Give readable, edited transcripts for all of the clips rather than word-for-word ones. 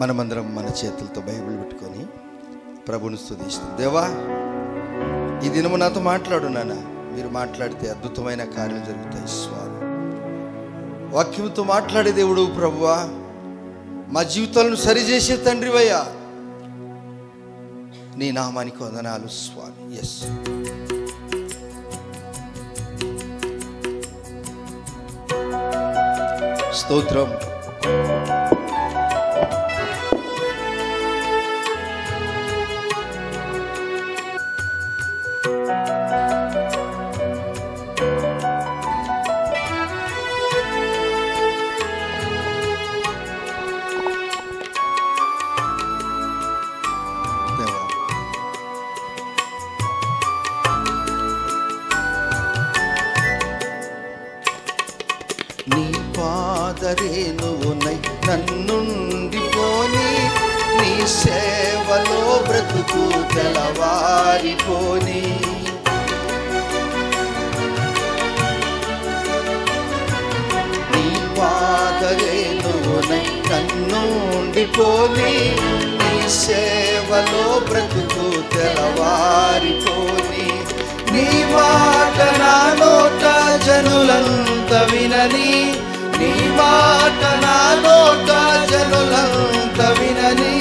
మనమందరం మన చేతులతో బైబిల్ పెట్టుకొని ప్రభుని స్తుతిస్తాం. దేవా, ఈ దినము నాతో మాట్లాడు నాన్న. మీరు మాట్లాడితే అద్భుతమైన కార్యాలు జరుగుతాయి స్వామి. వాక్యంతో మాట్లాడే దేవుడు ప్రభువా, మా జీవితాలను సరిచేసే తండ్రివయ్యా, నీ నామానికి వందనాలు స్వామి. ఎస్, స్తోత్రం. నీ పాదరేణువునై నన్నుండిపోని, నీ సేవలో బ్రతుకు తెలవారిపోని. నీ పాదరేణువునై నన్నుండిపోని, నీ సేవలో బ్రతుకు తెలవారిపోని. నీ మాట నా నోట జనులంత వినని, నీ మాట నా నోట జనులంత వినని.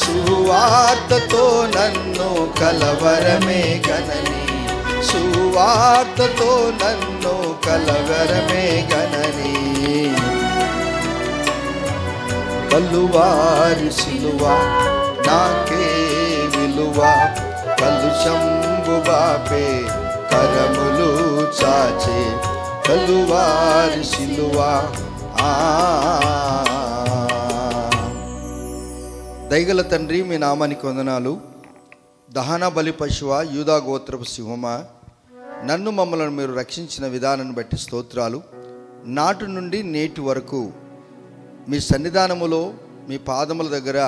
సువార్తతో నన్ను కలవరమే గనని, సువార్తతో నన్ను కలవరమే గనని. కలువారి సిలువ నాకే విలువ, కలుషంబు బాపే కరములు చాచే కలువారి సిలువ. దయగల తండ్రి, మీ నామానికి వందనాలు. దహన బలి పశువ, యూదా గోత్రపు సింహమా, నన్ను మమ్మలను మీరు రక్షించిన విధానాన్ని బట్టి స్తోత్రాలు. నాటి నుండి నేటి వరకు మీ సన్నిధానములో మీ పాదముల దగ్గర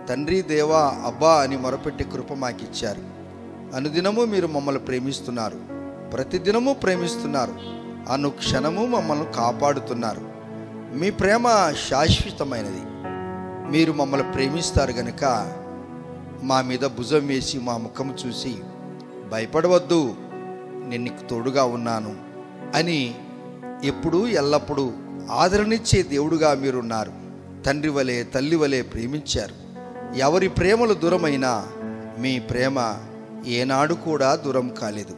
తండ్రి, దేవా, అబ్బా అని మొరపెట్టి కృప మాకిచ్చారు. అనుదినము మీరు మమ్మల్ని ప్రేమిస్తున్నారు, ప్రతిదినము ప్రేమిస్తున్నారు, అనుక్షణము మమ్మల్ని కాపాడుతున్నారు. మీ ప్రేమ శాశ్వతమైనది. మీరు మమ్మల్ని ప్రేమిస్తారు గనుక మా మీద భుజం వేసి మా ముఖం చూసి భయపడవద్దు, నేను నీకు తోడుగా ఉన్నాను అని ఎప్పుడూ ఎల్లప్పుడూ ఆదరణిచ్చే దేవుడుగా మీరున్నారు. తండ్రి వలె తల్లి వలె ప్రేమించారు. ఎవరి ప్రేమలు దూరమైనా మీ ప్రేమ ఏనాడు కూడా దూరం కాలేదు.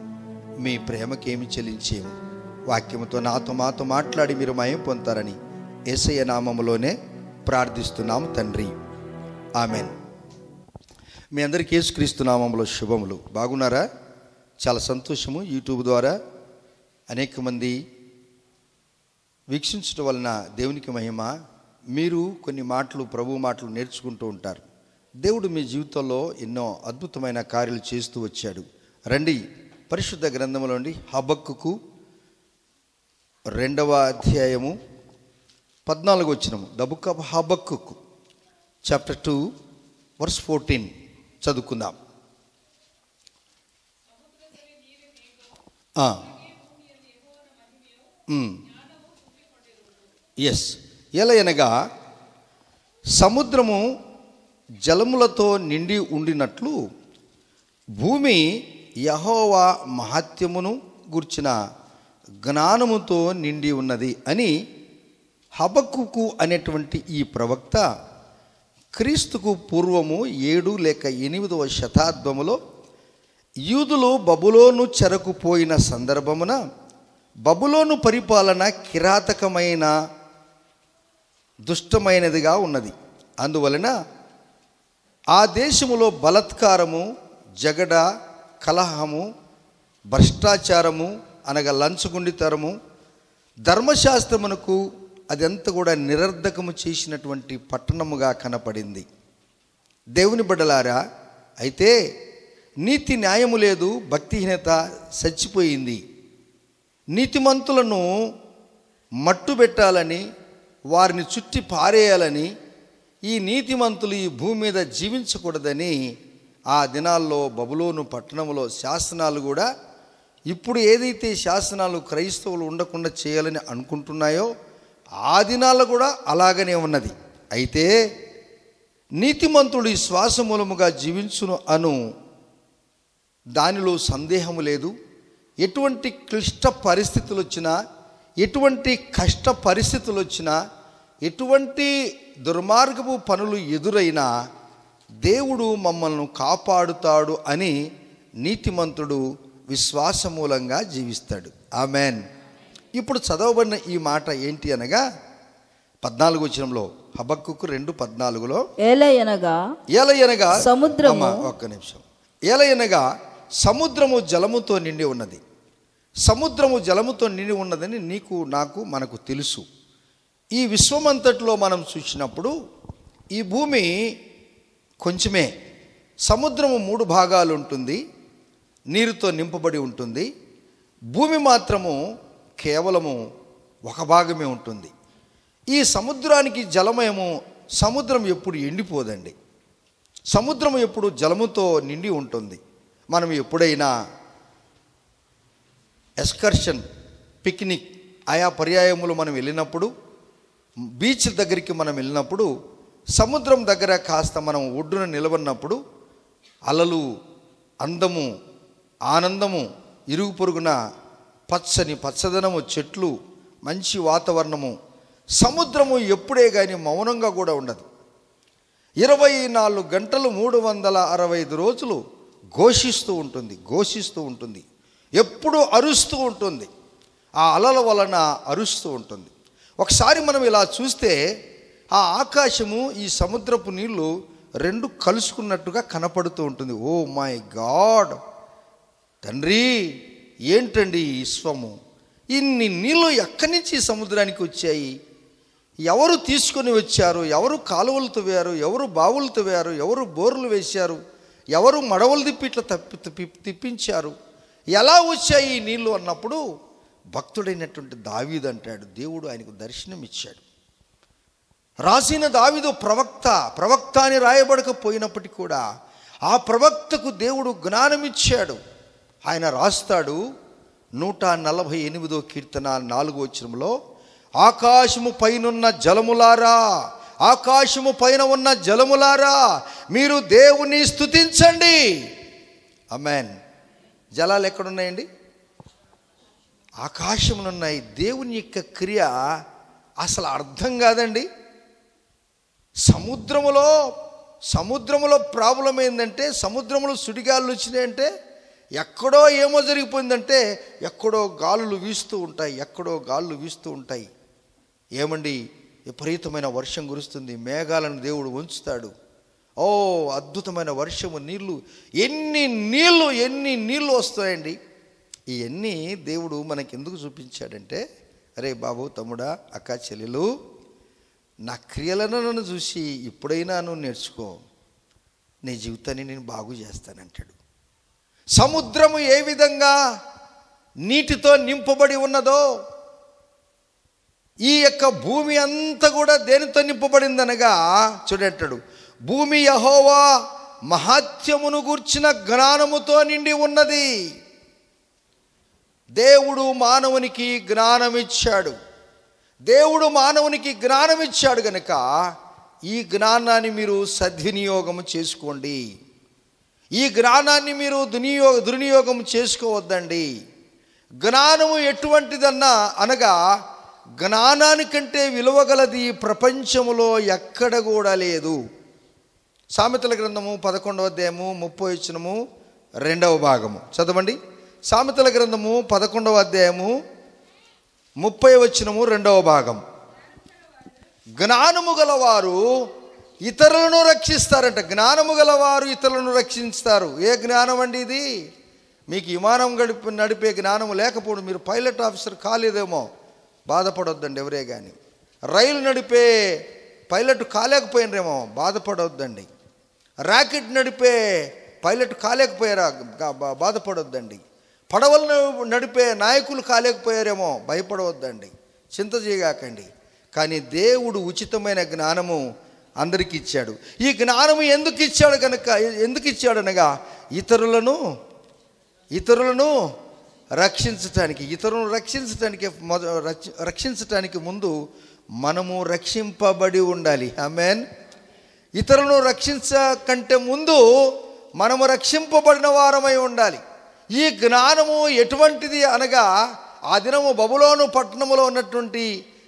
మీ ప్రేమకేమి చెల్లించేము. వాక్యముతో మాతో మాట్లాడి మీరు మయం పొందుతారని యేసయ్య నామములోనే ప్రార్థిస్తున్నాము తండ్రి, ఆమెన్. మీ అందరికీ యేసుక్రీస్తు నామములో శుభములు. బాగున్నారా? చాలా సంతోషము. యూట్యూబ్ ద్వారా అనేక మంది వీక్షించడం వలన దేవునికి మహిమ. మీరు కొన్ని మాటలు, ప్రభు మాటలు నేర్చుకుంటూ ఉంటారు. దేవుడు మీ జీవితంలో ఎన్నో అద్భుతమైన కార్యాలు చేస్తూ వచ్చాడు. రండి, పరిశుద్ధ గ్రంథంలోండి హబక్కుకు 2వ అధ్యాయము 14వ వచనము. The book of Habakkuk chapter 2 verse 14 చదువుకుందాం. ఎస్, ఎలయనగా సముద్రము జలములతో నిండి ఉండినట్లు భూమి యెహోవా మహాత్మ్యమును గూర్చిన జ్ఞానముతో నిండి ఉన్నది అని హబక్కుకు అనేటువంటి ఈ ప్రవక్త క్రీస్తుకు పూర్వము 7 లేక 8వ శతాబ్దములో యూదులు బబులోను చెరకుపోయిన సందర్భమున బబులోను పరిపాలన కిరాతకమైన దుష్టమైనదిగా ఉన్నది. అందువలన ఆ దేశములో బలత్కారము, జగడ, కలహము, భ్రష్టాచారము అనగా లంచగొండితనము, ధర్మశాస్త్రమునకు అదంతా కూడా నిరర్ధకము చేసినటువంటి పట్టణముగా కనపడింది. దేవుని బిడ్డలారా, అయితే నీతి న్యాయము లేదు, భక్తిహీనత చచ్చిపోయింది. నీతిమంతులను మట్టుబెట్టాలని, వారిని చుట్టి పారేయాలని, ఈ నీతిమంతులు ఈ భూమి మీద జీవించకూడదని ఆ దినాల్లో బబులోను పట్టణంలో శాసనాలు కూడా ఇప్పుడు ఏదైతే శాసనాలు క్రైస్తవులు ఉండకుండా చేయాలని అనుకుంటున్నాయో ఆ దినాల్లో కూడా అలాగనే ఉన్నది. అయితే నీతిమంతుడు ఈ శ్వాస మూలముగా జీవించును అను దానిలో సందేహము లేదు. ఎటువంటి క్లిష్ట పరిస్థితులు వచ్చినా, ఎటువంటి కష్ట పరిస్థితులు వచ్చినా, ఎటువంటి దుర్మార్గపు పనులు ఎదురైనా దేవుడు మమ్మల్ని కాపాడుతాడు అని నీతిమంతుడు విశ్వాస మూలంగా జీవిస్తాడు. ఆమెన్. ఇప్పుడు చదవబడిన ఈ మాట ఏంటి అనగా 14వ వచనంలో, హబక్కూకు 2:14లో, ఏలయనగా సముద్రము, ఒక్క నిమిషం, ఏలయనగా సముద్రము జలముతో నిండి ఉన్నది. సముద్రము జలముతో నిండి ఉన్నదని నీకు నాకు మనకు తెలుసు. ఈ విశ్వమంతటిలో మనం చూసినప్పుడు ఈ భూమి కొంచెమే. సముద్రము 3 భాగాలు ఉంటుంది, నీరుతో నింపబడి ఉంటుంది. భూమి మాత్రము కేవలము 1 భాగమే ఉంటుంది. ఈ సముద్రానికి జలమయము, సముద్రం ఎప్పుడు ఎండిపోదండి. సముద్రం ఎప్పుడు జలముతో నిండి ఉంటుంది. మనం ఎప్పుడైనా ఎక్స్కర్షన్, పిక్నిక్ ఆయా పర్యాయములు మనం వెళ్ళినప్పుడు, బీచ్ దగ్గరికి మనం వెళ్ళినప్పుడు, సముద్రం దగ్గర కాస్త మనం ఒడ్డున నిలబడినప్పుడు అలలు, అందము, ఆనందము, ఇరుగు పొరుగున పచ్చదనము, చెట్లు, మంచి వాతావరణము. సముద్రము ఎప్పుడే కానీ మౌనంగా కూడా ఉండదు. 24 గంటలు 365 రోజులు ఘోషిస్తూ ఉంటుంది. ఎప్పుడూ అరుస్తూ ఉంటుంది. ఆ అలల వలన అరుస్తూ ఉంటుంది. ఒకసారి మనం ఇలా చూస్తే ఆ ఆకాశము, ఈ సముద్రపు నీళ్లు 2 కలుసుకున్నట్టుగా కనపడుతూ ఉంటుంది. ఓ మై గాడ్, తండ్రి, ఏంటండి ఈ విశ్వము? ఇన్ని నీళ్ళు ఎక్కడి నుంచి ఈ సముద్రానికి వచ్చాయి? ఎవరు తీసుకొని వచ్చారు? ఎవరు కాలువలు తవ్వారు? ఎవరు బావులు తవ్వారు? ఎవరు బోర్లు వేశారు? ఎవరు మడవలు తిప్పి ఇట్లా తిప్పించారు? ఎలా వచ్చాయి ఈ నీళ్ళు అన్నప్పుడు భక్తుడైనటువంటి దావీదు అంటాడు, దేవుడు ఆయనకు దర్శనం ఇచ్చాడు. రాసిన దావీదు ప్రవక్త అని రాయబడకపోయినప్పటికీ కూడా ఆ ప్రవక్తకు దేవుడు జ్ఞానం ఇచ్చాడు. ఆయన రాస్తాడు 148వ కీర్తన 4వ వచనంలో, ఆకాశము పైనున్న జలములారా, ఆకాశము పైన ఉన్న జలములారా, మీరు దేవుని స్తుతించండి. ఆమేన్. జలాలు ఎక్కడున్నాయండి? ఆకాశములు ఉన్నాయి. దేవుని యొక్క క్రియ అసలు అర్థం కాదండి. సముద్రములో ప్రాబ్లం ఏంటంటే, సముద్రంలో సుడిగాలు వచ్చినాయంటే ఎక్కడో ఏమో జరిగిపోయిందంటే, ఎక్కడో గాలులు వీస్తూ ఉంటాయి. ఏమండి, విపరీతమైన వర్షం కురుస్తుంది, మేఘాలను దేవుడు ఉంచుతాడు. ఓ అద్భుతమైన వర్షము, నీళ్లు, ఎన్ని నీళ్లు వస్తాయండి. ఇవన్నీ దేవుడు మనకెందుకు చూపించాడంటే, అరే బాబు, తమ్ముడా, అక్క, చెల్లెలు, నా క్రియలను నన్ను చూసి ఇప్పుడైనా నువ్వు నేర్చుకో, నీ జీవితాన్ని నేను బాగు చేస్తానంటాడు. సముద్రము ఏ విధంగా నీటితో నింపబడి ఉన్నదో, ఈ యొక్క భూమి అంతా కూడా దేనితో నింపబడిందనగా చూడంటాడు, భూమి యెహోవా మహాత్యమును గూర్చిన జ్ఞానముతో నిండి ఉన్నది. దేవుడు మానవునికి జ్ఞానం ఇచ్చాడు గనుక ఈ జ్ఞానాన్ని మీరు సద్వినియోగం చేసుకోండి. ఈ జ్ఞానాన్ని మీరు దుర్వినియోగం చేసుకోవద్దండి. జ్ఞానము ఎటువంటిదన్నా అనగా, జ్ఞానానికంటే విలువగలది ప్రపంచములో ఎక్కడ కూడా లేదు. సామెతల గ్రంథము 11వ అధ్యాయము 30వ వచనము 2వ భాగము చదవండి. సామెతల గ్రంథము 11వ అధ్యాయము 30వ వచనము 2వ భాగం. జ్ఞానము గలవారు ఇతరులను రక్షిస్తారంట. జ్ఞానము గలవారు ఇతరులను రక్షిస్తారు. ఏ జ్ఞానం అండి ఇది? మీకు విమానం నడిపే జ్ఞానం లేకపోవడం, మీరు పైలట్ ఆఫీసర్ కాలేదేమో, బాధపడొద్దండి ఎవరే కానీ. రైలు నడిపే పైలట్ కాలేకపోయినరేమో, బాధపడొద్దండి. ర్యాకెట్ నడిపే పైలట్ కాలేకపోయారా, బాధపడొద్దండి. పడవలను నడిపే నాయకులు కాలేకపోయారేమో, భయపడవద్దండి, చింత చేయగాకండి. కానీ దేవుడు ఉచితమైన జ్ఞానము అందరికీ ఇచ్చాడు. ఈ జ్ఞానము ఎందుకు ఇచ్చాడనగా ఇతరులను రక్షించటానికి ముందు మనము రక్షింపబడి ఉండాలి. ఆమేన్. ఇతరులను రక్షించకంటే ముందు మనము రక్షింపబడిన వారమై ఉండాలి. ఈ జ్ఞానము ఎటువంటిది అనగా, ఆ దినము బబులోను పట్టణములో ఉన్నటువంటి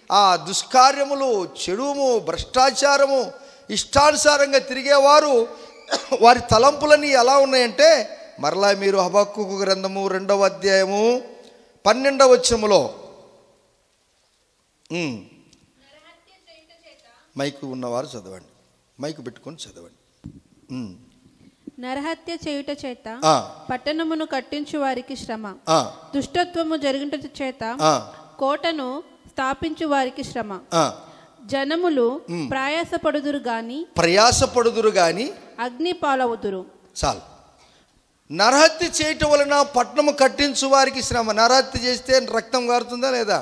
ఆ దుష్కార్యములు, చెడుము, భ్రష్టాచారము, ఇష్టానుసారంగా తిరిగేవారు, వారి తలంపులన్నీ ఎలా ఉన్నాయంటే, మరలా మీరు హబక్కూకు గ్రంథము 2వ అధ్యాయము 12వ వచనములో, మైకు ఉన్నవారు చదవండి, మైకు పెట్టుకొని చదవండి. నరహత్య చేయుట చేత పట్టణమును కట్టించు వారికి శ్రమ, దుష్టత్వము జరుగుట చేత కోటను స్థాపించు వారికి శ్రమ. జనములు ప్రయాసపడుదురు గాని అగ్ని పాలవుదురు. చాలు. నరహత్య చేయటం వలన పట్టణము కట్టించు వారికి శ్రమ. నరహత్య చేస్తే రక్తం కారుతుందా లేదా?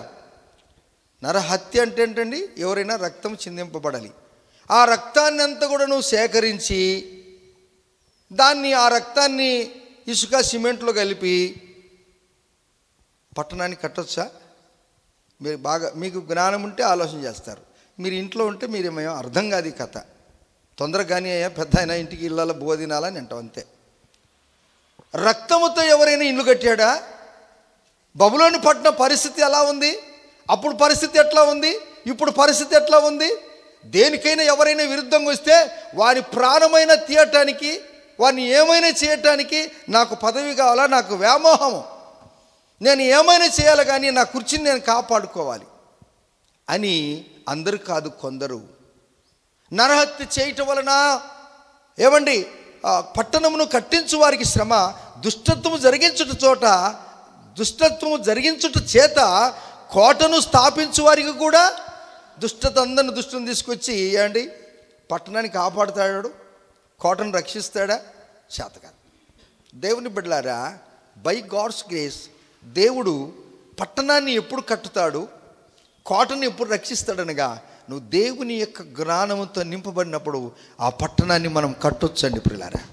నరహత్య అంటే ఏంటండి? ఎవరైనా రక్తం చిందింపబడాలి. ఆ రక్తాన్ని అంతా కూడా నువ్వు సేకరించి ఆ రక్తాన్ని ఇసుక సిమెంట్లో కలిపి పట్టణాన్ని కట్టొచ్చా? మీరు మీకు జ్ఞానం ఉంటే ఆలోచన చేస్తారు. మీరు ఇంట్లో ఉంటే మీరేమో అర్థం కాదు ఈ కథ. తొందరగానే పెద్ద అయినా ఇంటికి ఇళ్ళ బోధినాలని అంటాం అంతే. రక్తముతో ఎవరైనా ఇల్లు కట్టాడా? బబులోను పట్టణ పరిస్థితి ఎలా ఉంది? అప్పుడు పరిస్థితి ఎట్లా ఉంది? ఇప్పుడు పరిస్థితి ఎట్లా ఉంది? దేనికైనా ఎవరైనా విరుద్ధంగా వస్తే వారి ప్రాణమైన తీయటానికి, వారిని ఏమైనా చేయటానికి నాకు పదవి కావాలా, నాకు వ్యామోహము, నేను ఏమైనా చేయాలి, కానీ నా కుర్చీని నేను కాపాడుకోవాలి అని అందరూ కాదు, కొందరు. నరహత్య చేయటం వలన ఏమండి, పట్టణమును కట్టించు వారికి శ్రమ, దుష్టత్వము జరిగించుట చేత కోటను స్థాపించు వారికి కూడా అందరిని దుష్టను తీసుకొచ్చి ఏమండి పట్టణాన్ని కాపాడుతాడు, కోటను రక్షిస్తాడా? చేతకాదు. దేవుని బిడ్డలారా, బై గాడ్స్ గ్రేస్ దేవుడు పట్టణాన్ని ఎప్పుడు కట్టుతాడు, కోటను ఎప్పుడు రక్షిస్తాడనగా, నువ్వు దేవుని యొక్క జ్ఞానంతో నింపబడినప్పుడు ఆ పట్టణాన్ని మనం కట్టొచ్చండి ప్రియులారా.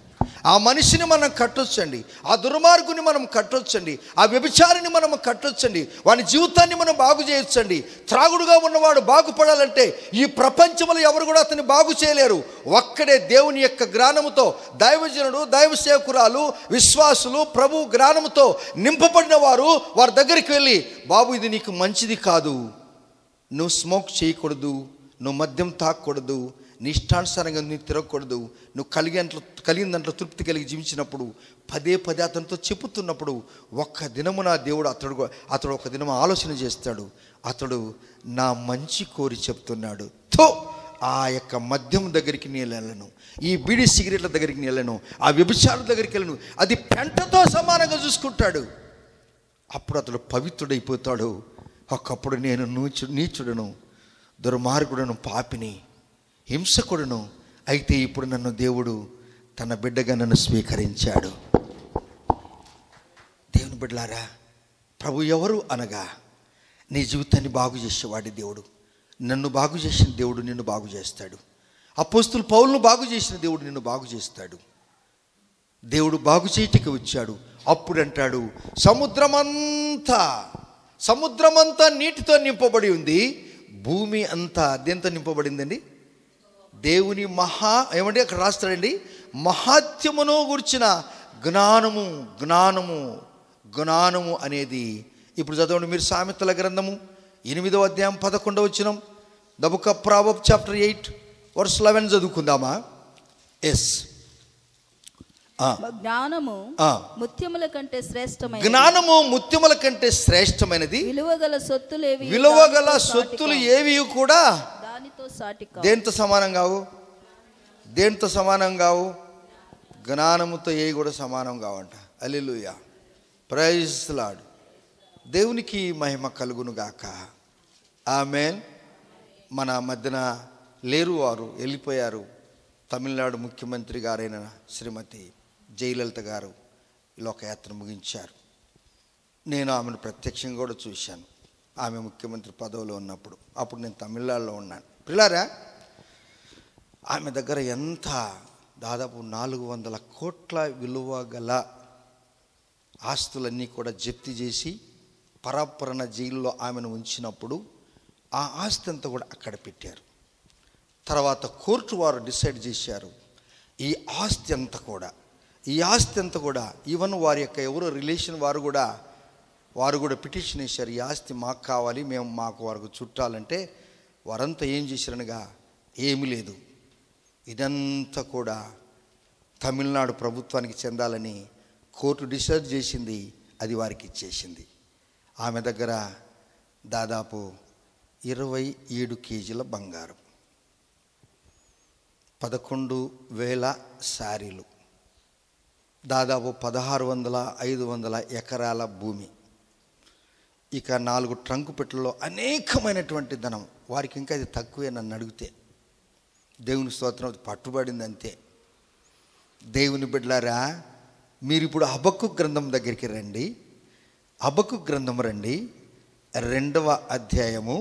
ఆ మనిషిని మనం కట్టొచ్చండి, ఆ దుర్మార్గుని మనం కట్టొచ్చండి, ఆ వ్యభిచారిని మనం కట్టొచ్చండి, వాని జీవితాన్ని మనం బాగు చేయొచ్చండి. త్రాగుడుగా ఉన్నవాడు బాగుపడాలంటే ఈ ప్రపంచంలో ఎవరు కూడా అతన్ని బాగు చేయలేరు. ఒక్కడే దేవుని యొక్క జ్ఞానముతో, దైవజనుడు, దైవ సేవకురాలు, విశ్వాసులు ప్రభు జ్ఞానముతో నింపబడిన వారి దగ్గరికి వెళ్ళి, బాబు ఇది నీకు మంచిది కాదు, నువ్వు స్మోక్ చేయకూడదు, నువ్వు మద్యం తాగకూడదు, నీ ఇష్టానుసారంగా నువ్వు తిరగకూడదు, నువ్వు కలిగిన దాంట్లో తృప్తి కలిగి జీవించినప్పుడు పదే అతనితో చెప్పుతున్నప్పుడు ఒక్క దినమున దేవుడు అతడు ఒక దినం ఆలోచన చేస్తాడు. అతడు నా మంచి కోరి చెప్తున్నాడు, ఆ యొక్క మద్యం దగ్గరికి నేను వెళ్ళను, ఈ బీడీ సిగరెట్ల దగ్గరికి నేను వెళ్ళను, ఆ వ్యభిచారుల దగ్గరికి వెళ్ళను, అది పెంటతో సమానంగా చూసుకుంటాడు. అప్పుడు అతడు పవిత్రుడైపోతాడు. ఒకప్పుడు నేను నీచుడను, దుర్మార్గుడను, పాపిని, హింసకుడును, అయితే ఇప్పుడు నన్ను దేవుడు తన బిడ్డగా నన్ను స్వీకరించాడు. దేవుని బిడ్డలారా, ప్రభు ఎవరు అనగా నీ జీవితాన్ని బాగు చేసేవాడి దేవుడు. నన్ను బాగు చేసిన దేవుడు నిన్ను బాగు చేస్తాడు. అపోస్తలులు పౌలును బాగు చేసిన దేవుడు నిన్ను బాగు చేస్తాడు. దేవుడు బాగు చేయటికి వచ్చాడు. అప్పుడు అంటాడు, సముద్రమంతా నీటితో నింపబడి ఉంది, భూమి అంతా దేంతో నింపబడిందండి? దేవుని ఏమండి అక్కడ రాస్తాడండి, మహాత్యమును గురించిన జ్ఞానము అనేది. ఇప్పుడు చదవండి మీరు సామెతల గ్రంథము 8వ అధ్యాయం 11వ వచనం, the book of Proverbs chapter 8 verse 11 చదువుకుందామా? ఎస్. జ్ఞానము ముత్యముల కంటే శ్రేష్టమైనది, విలువగల సొత్తులు ఏవి కూడా దేంతో సమానం కావు? జ్ఞానముతో ఏవి కూడా సమానం కావంట. హల్లెలూయా, ప్రైజ్ ది లార్డ్. దేవునికి మహిమ కలుగును గాక. ఆమేన్. మన మధ్యన లేరు, వారు వెళ్ళిపోయారు. తమిళనాడు ముఖ్యమంత్రి గారైన శ్రీమతి జయలలిత గారు లోకయాత్ర ముగించారు. నేను ఆమెను ప్రత్యక్షంగా కూడా చూశాను, ఆమె ముఖ్యమంత్రి పదవిలో ఉన్నప్పుడు. అప్పుడు నేను తమిళనాడులో ఉన్నాను. పిల్లారా, ఆమె దగ్గర దాదాపు 400 కోట్ల విలువ గల ఆస్తులన్నీ కూడా జప్తు చేసి పరాపరణ జైల్లో ఆమెను ఉంచినప్పుడు ఆ ఆస్తి అంతా కూడా అక్కడ పెట్టారు. తర్వాత కోర్టు వారు డిసైడ్ చేశారు, ఈ ఆస్తి అంతా కూడా ఈవెన్ వారి యొక్క ఎవరో రిలేషన్ వారు కూడా పిటిషన్ వేశారు, ఈ ఆస్తి మాకు కావాలి, మాకు వారికి చుట్టాలంటే వారంతా ఏం చేశారనగా, ఏమీ లేదు, ఇదంతా కూడా తమిళనాడు ప్రభుత్వానికి చెందాలని కోర్టు డిసైడ్ చేసింది, అది వారికి ఇచ్చేసింది. ఆమె దగ్గర దాదాపు 27 కేజీల బంగారం, 11,000 శారీలు, దాదాపు 1600-500 ఎకరాల భూమి, ఇక 4 ట్రంకు పెట్టెలలో అనేకమైనటువంటి ధనం. వారికి ఇంకా అది తక్కువే నన్ను అడిగితే. దేవుని స్తోత్రం, పట్టుబడింది అంతే. దేవుని బిడ్డలారా, మీరు ఇప్పుడు హబక్కు గ్రంథం దగ్గరికి రండి. హబక్కు గ్రంథం రండి, 2వ అధ్యాయము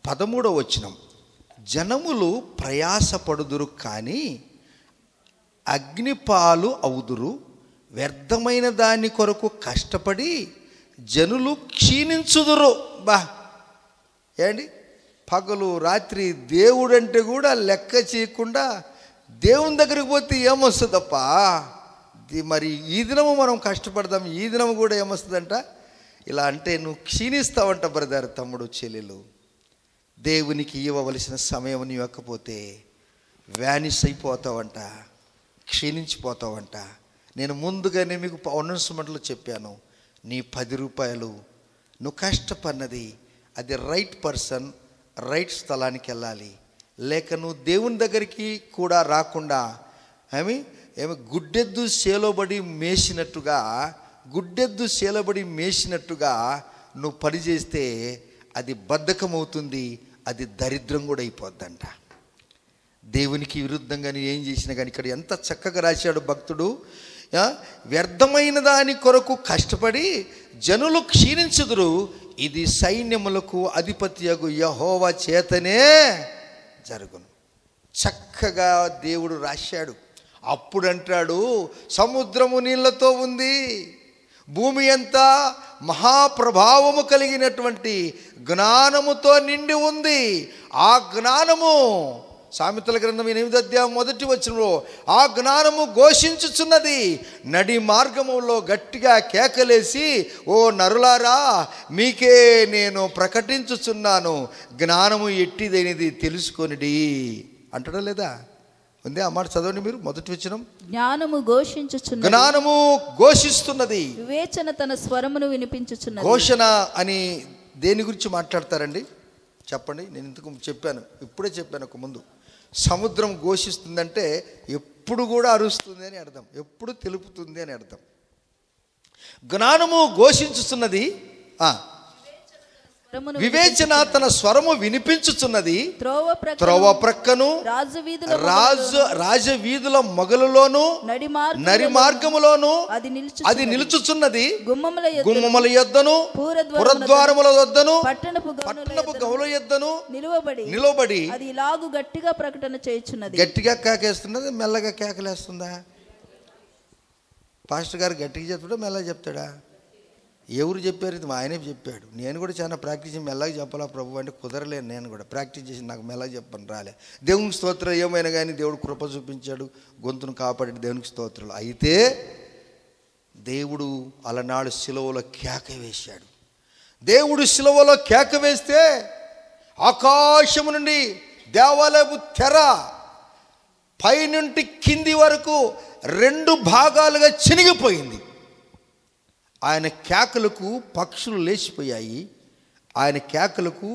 13వ వచనం. జనములు ప్రయాసపడుదురు కానీ అగ్నిపాలు అవుదురు, వ్యర్థమైన దాని కొరకు కష్టపడి జనులు క్షీణించుదురు. ఏండి, పగలు రాత్రి దేవుడంటే కూడా లెక్క చేయకుండా దేవుని దగ్గరికి పోతే ఏమొస్తుందప్ప? మరి ఈ దినము మనం కష్టపడదాం, ఈ దినము కూడా ఏమొస్తుందంట? ఇలా అంటే నువ్వు క్షీణిస్తావంట బ్రదర్, తమ్ముడు, చెల్లెలు. దేవునికి ఇవ్వవలసిన సమయం నీవు ఇవ్వకపోతే వ్యానిష్ అయిపోతావంట, క్షీణించిపోతావంట. నేను ముందుగానే మీకు అనౌన్స్మెంట్లో చెప్పాను, నీ 10 రూపాయలు నువ్వు కష్టపడినది అది రైట్ పర్సన్ రైట్ స్థలానికి వెళ్ళాలి. లేక నువ్వు దేవుని దగ్గరికి కూడా రాకుండా ఏమి గుడ్డెద్దు సేలోబడి మేసినట్టుగా నువ్వు పని చేస్తే అది బద్ధకం అవుతుంది, అది దరిద్రం కూడా అయిపోద్దంట. దేవునికి విరుద్ధంగా నువ్వు ఏం చేసినా కానీ, ఇక్కడ ఎంత చక్కగా రాశాడు భక్తుడు, వ్యర్థమైన దాని కొరకు కష్టపడి జనులు క్షీణించుదురు, ఇది సైన్యములకు అధిపతియగు యెహోవా చేతనే జరుగును. చక్కగా దేవుడు రాశాడు. అప్పుడు అంటాడు, సముద్రము నీళ్లతో ఉంది, భూమి అంతా మహాప్రభావము కలిగినటువంటి జ్ఞానముతో నిండి ఉంది. ఆ జ్ఞానము, సామెతల గ్రంథం 8వ అధ్యాయం 1వ వచనంలో, ఆ జ్ఞానము ఘోషించుచున్నది, నడి మార్గములో గట్టిగా కేకలేసి, ఓ నరులారా, మీకే నేను ప్రకటించుచున్నాను, జ్ఞానము ఎట్టిదైనది తెలుసుకొనిడి అంటాడా లేదా? ఉంది ఆ మాట చదవండి మీరు. 1వ వచనం, జ్ఞానము ఘోషిస్తున్నది, వివేచన తన స్వరమును వినిపించుచున్నది. ఘోషణ అని దేని గురించి మాట్లాడతారండి చెప్పండి? నేను ఇంతకు చెప్పాను, ఇప్పుడే చెప్పాను ఒక ముందు. సముద్రం ఘోషిస్తుందంటే ఎప్పుడు కూడా అరుస్తుంది అని అర్థం, ఎప్పుడు తెలుపుతుంది అని అర్థం. జ్ఞానము ఘోషించుతున్నది, వివేచన తన స్వరము వినిపించుచున్నది, త్రోవ ప్రక్కను రాజవీధుల మొగలులోను నరి మార్గములోను అది నిలుచుచున్నది, గుమ్మముల యొద్దను పురద్వారముల యొద్దను పట్టణపు గౌల యొద్దను నిలబడి అది ఇలాగు గట్టిగా ప్రకటన చేయుచున్నది. గట్టిగా కేకేస్తున్నది, మెల్లగా కేకలేస్తుందా? పాస్టర్ గారు గట్టిగా చెప్తాడా మెల్లగా చెప్తాడా? ఎవరు చెప్పారు? ఇది ఆయనే చెప్పాడు. నేను కూడా చాలా ప్రాక్టీస్ చేసి మెల్లగా చెప్పాలా ప్రభు అంటే కుదరలేను. నేను కూడా ప్రాక్టీస్ చేసి నాకు మెల్లగా చెప్పని రాలే. దేవునికి స్తోత్రం. ఏమైనా కానీ దేవుడు కృప చూపించాడు, గొంతును కాపాడాడు, దేవునికి స్తోత్రాలు. అయితే దేవుడు అలనాడు సిలువలో కేక వేశాడు. దేవుడు సిలువలో కేక వేస్తే ఆకాశము నుండి దేవాలయపు తెర పైనుండి కింది వరకు 2 భాగాలుగా చినిగిపోయింది. ఆయన కేకలకు పక్షులు లేచిపోయాయి. ఆయన కేకలకు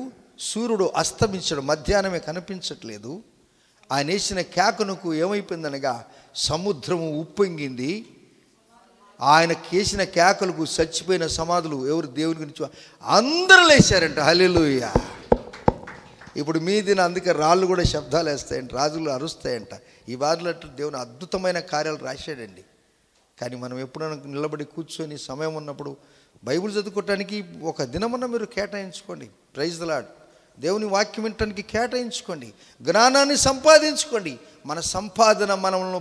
సూర్యుడు అస్తమించడం, మధ్యాహ్నమే కనిపించట్లేదు. ఆయన వేసిన కేకలకు ఏమైపోయిందనగా సముద్రము ఉప్పొంగింది. ఆయన కేసిన కేకలకు చచ్చిపోయిన సమాధులు, ఎవరు దేవుని గురించి అందరూ లేచారంట. హల్లెలూయా. ఇప్పుడు మీదిన అందుకే రాళ్ళు కూడా శబ్దాలు వేస్తాయంట, రాజులు అరుస్తాయంట. ఈ వారిలో దేవుని అద్భుతమైన కార్యాలు రాశాడండి. కానీ మనం ఎప్పుడైనా నిలబడి కూర్చొని సమయం ఉన్నప్పుడు బైబిల్ చదువుకోవటానికి ఒక దినమన్నా మీరు కేటాయించుకోండి. Praise the lord. దేవుని వాక్యం వినటానికి కేటాయించుకోండి, జ్ఞానాన్ని సంపాదించుకోండి. మన సంపాదన మనల్ని